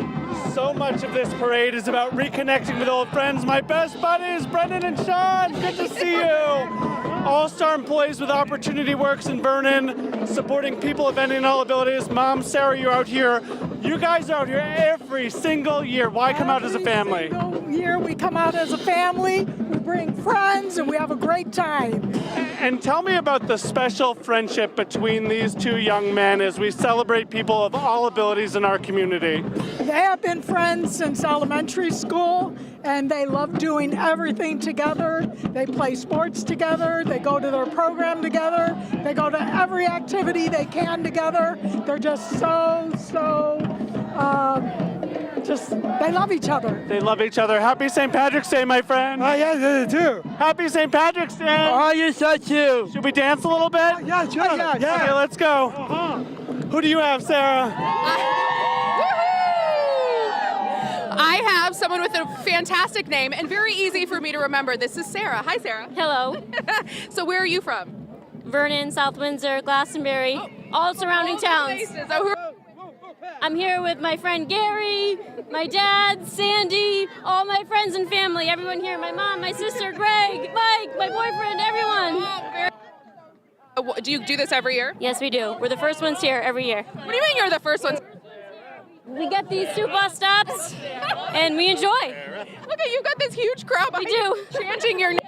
So much of this parade is about reconnecting with old friends. My best buddies, Brendan and Sean, good to see you. All-star employees with Opportunity Works in Vernon, supporting people of any and all abilities. Mom, Sarah, you're out here. You guys are out here every single year. Why come out as a family? Every single year we come out as a family, we bring friends, and we have a great time. And tell me about the special friendship between these two young men as we celebrate people of all abilities in our community. They have been friends since elementary school, and they love doing everything together. They play sports together, they go to their program together, they go to every activity they can together. They're just they love each other. They love each other. Happy St. Patrick's Day, my friend. Oh, yeah, they do. Happy St. Patrick's Day. Oh, you such you. Should we dance a little bit? Yeah, sure. Yeah. Okay, let's go. Who do you have, Sarah? I have someone with a fantastic name and very easy for me to remember. This is Sarah. Hi, Sarah. Hello. So where are you from? Vernon, South Windsor, Glastonbury, all surrounding towns. So I'm here with my friend Gary, my dad, Sandy, all my friends and family, everyone here, my mom, my sister, Greg, Mike, my boyfriend, everyone. Do you do this every year? Yes, we do. We're the first ones here every year. What do you mean you're the first ones? We get these 2 bus stops, and we enjoy. Look at you've got this huge crowd. We do. Chanting your name.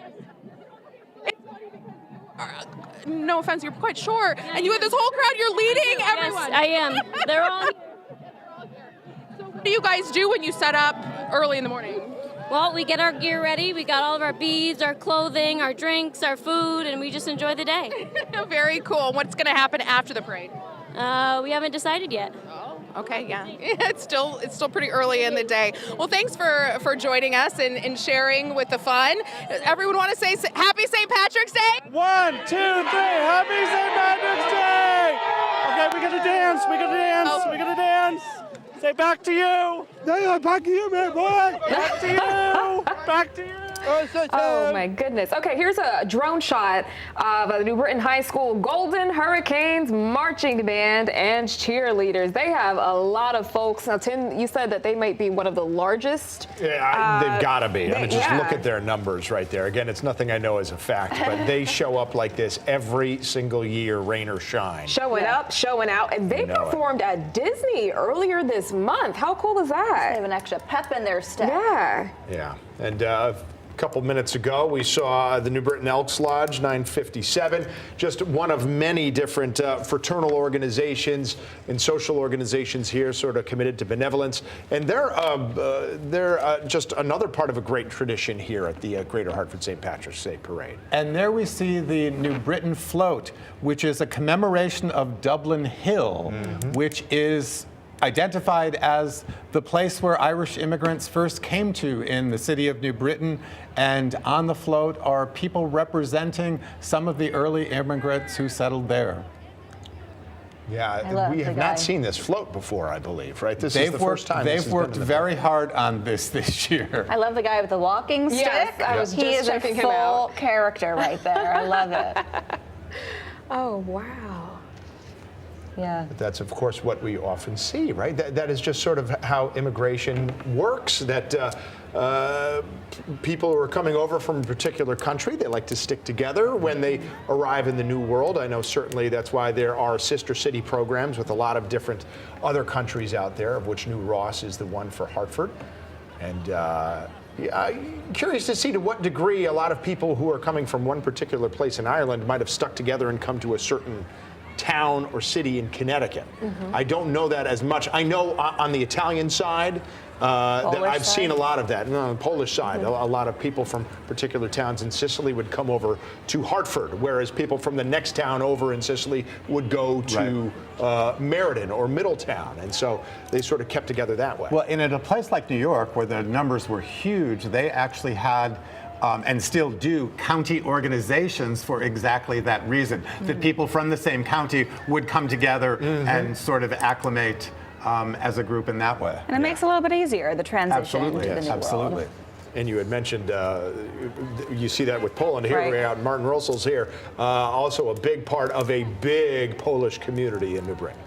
No offense, you're quite short, and you have this whole crowd. You're leading everyone. Yes, I am. They're all. So what do you guys do when you set up early in the morning? Well, we get our gear ready. We got all of our beads, our clothing, our drinks, our food, and we just enjoy the day. Very cool. What's going to happen after the parade? We haven't decided yet. Okay, yeah. It's still pretty early in the day. Well, thanks for joining us and sharing with the fun. Everyone want to say Happy St. Patrick's Day? 1, 2, 3, Happy St. Patrick's Day! Okay, we gotta dance, we gotta dance. Say back to you. Yeah, back to you, man, boy. Back to you. Back to you. Oh my goodness. Okay, here's a drone shot of the New Britain High School Golden Hurricanes marching band and cheerleaders. They have a lot of folks. Now, Tim, you said that they might be one of the largest. Yeah, they've got to be. I mean, just look at their numbers right there. Again, it's nothing I know as a fact, but they show up like this every single year, rain or shine. Showing up, showing out, and they performed at Disney earlier this month. How cool is that? They have an extra pep in their step. Yeah. Yeah, and a couple minutes ago, we saw the New Britain Elks Lodge, 957, just one of many different fraternal organizations and social organizations here sort of committed to benevolence. And they're just another part of a great tradition here at the Greater Hartford St. Patrick's Day Parade. And there we see the New Britain Float, which is a commemoration of Dublin Hill, which is identified as the place where Irish immigrants first came to in the city of New Britain. And on the float are people representing some of the early immigrants who settled there. Yeah, we have not seen this float before, I believe, right? This is the first time. They've worked very hard on this year. I love the guy with the walking stick. Yes, I was just checking him out. He is a full character right there. I love it. Oh, wow. Yeah. But that's, of course, what we often see, right? That is just sort of how immigration works, that people who are coming over from a particular country, they like to stick together when they arrive in the new world. I know certainly that's why there are sister city programs with a lot of different other countries out there, of which New Ross is the one for Hartford. And curious to see to what degree a lot of people who are coming from one particular place in Ireland might have stuck together and come to a certain town or city in Connecticut. I don't know that as much. I know on the Italian side that I've seen a lot of that. And on the Polish side, a lot of people from particular towns in Sicily would come over to Hartford, whereas people from the next town over in Sicily would go to Meriden or Middletown. And so they sort of kept together that way. Well, in a place like New York, where the numbers were huge, they actually had and still do county organizations for exactly that reason, that people from the same county would come together and sort of acclimate as a group in that way. And it makes it a little bit easier, the transition to the new absolutely. world. And you had mentioned, you see that with Poland here, we're out, Martin Russel's here, also a big part of a big Polish community in New Britain.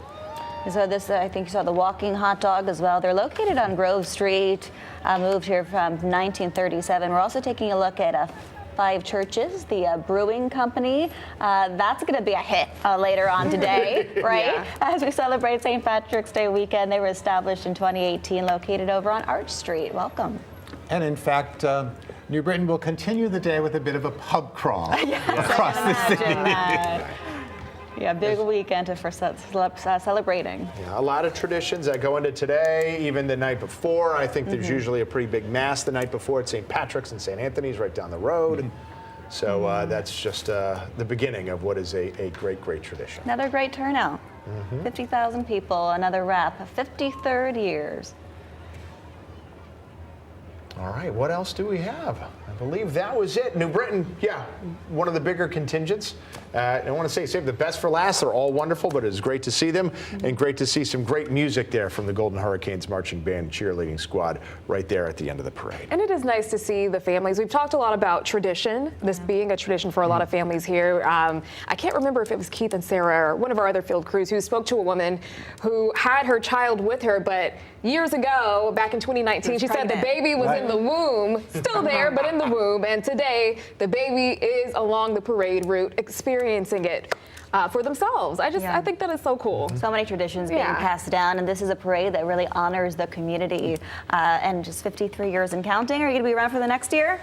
So this, I think you saw the walking hot dog as well. They're located on Grove Street, moved here from 1937. We're also taking a look at 5 churches, the brewing company. That's going to be a hit later on today, right? As we celebrate St. Patrick's Day weekend. They were established in 2018, located over on Arch Street. Welcome. And in fact, New Britain will continue the day with a bit of a pub crawl across the city. Yeah, big weekend for celebrating. Yeah, a lot of traditions that go into today, even the night before. I think there's usually a pretty big mass the night before at St. Patrick's and St. Anthony's right down the road. So that's just the beginning of what is a great, great tradition. Another great turnout. 50,000 people, another wrap, 53rd years. All right, what else do we have? believe that was it. New Britain, yeah, one of the bigger contingents. I want to say save the best for last. They're all wonderful, but it's great to see them and great to see some great music there from the Golden Hurricanes marching band cheerleading squad right there at the end of the parade. And it is nice to see the families. We've talked a lot about tradition, this being a tradition for a lot of families here. I can't remember if it was Keith and Sarah or one of our other field crews who spoke to a woman who had her child with her, but years ago, back in 2019, she said the baby was in the womb, still there, but in the womb. And today, the baby is along the parade route, experiencing it for themselves. I think that is so cool. So many traditions being passed down, and this is a parade that really honors the community. And just 53 years and counting. Are you going to be around for the next year?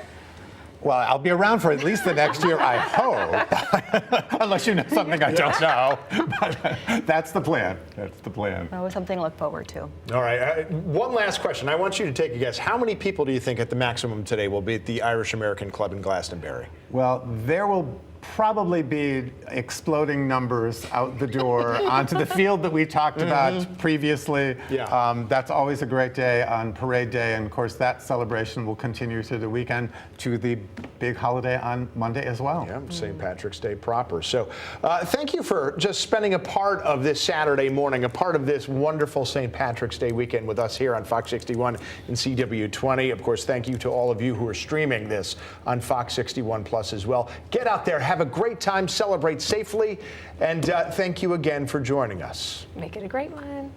Well, I'll be around for at least the next year, I hope. Unless you know something I don't know. But that's the plan. That's the plan. Well, something to look forward to. All right. One last question. I want you to take a guess. How many people do you think at the maximum today will be at the Irish American Club in Glastonbury? Well, there will probably be exploding numbers out the door onto the field that we talked about previously. Yeah. That's always a great day on Parade Day, and of course that celebration will continue to the weekend to the big holiday on Monday as well. Yeah, St. Patrick's Day proper. So thank you for just spending a part of this Saturday morning, a part of this wonderful St. Patrick's Day weekend with us here on Fox 61 and CW20. Of course, thank you to all of you who are streaming this on Fox 61 Plus as well. Get out there, have a great time, celebrate safely, and thank you again for joining us. Make it a great one.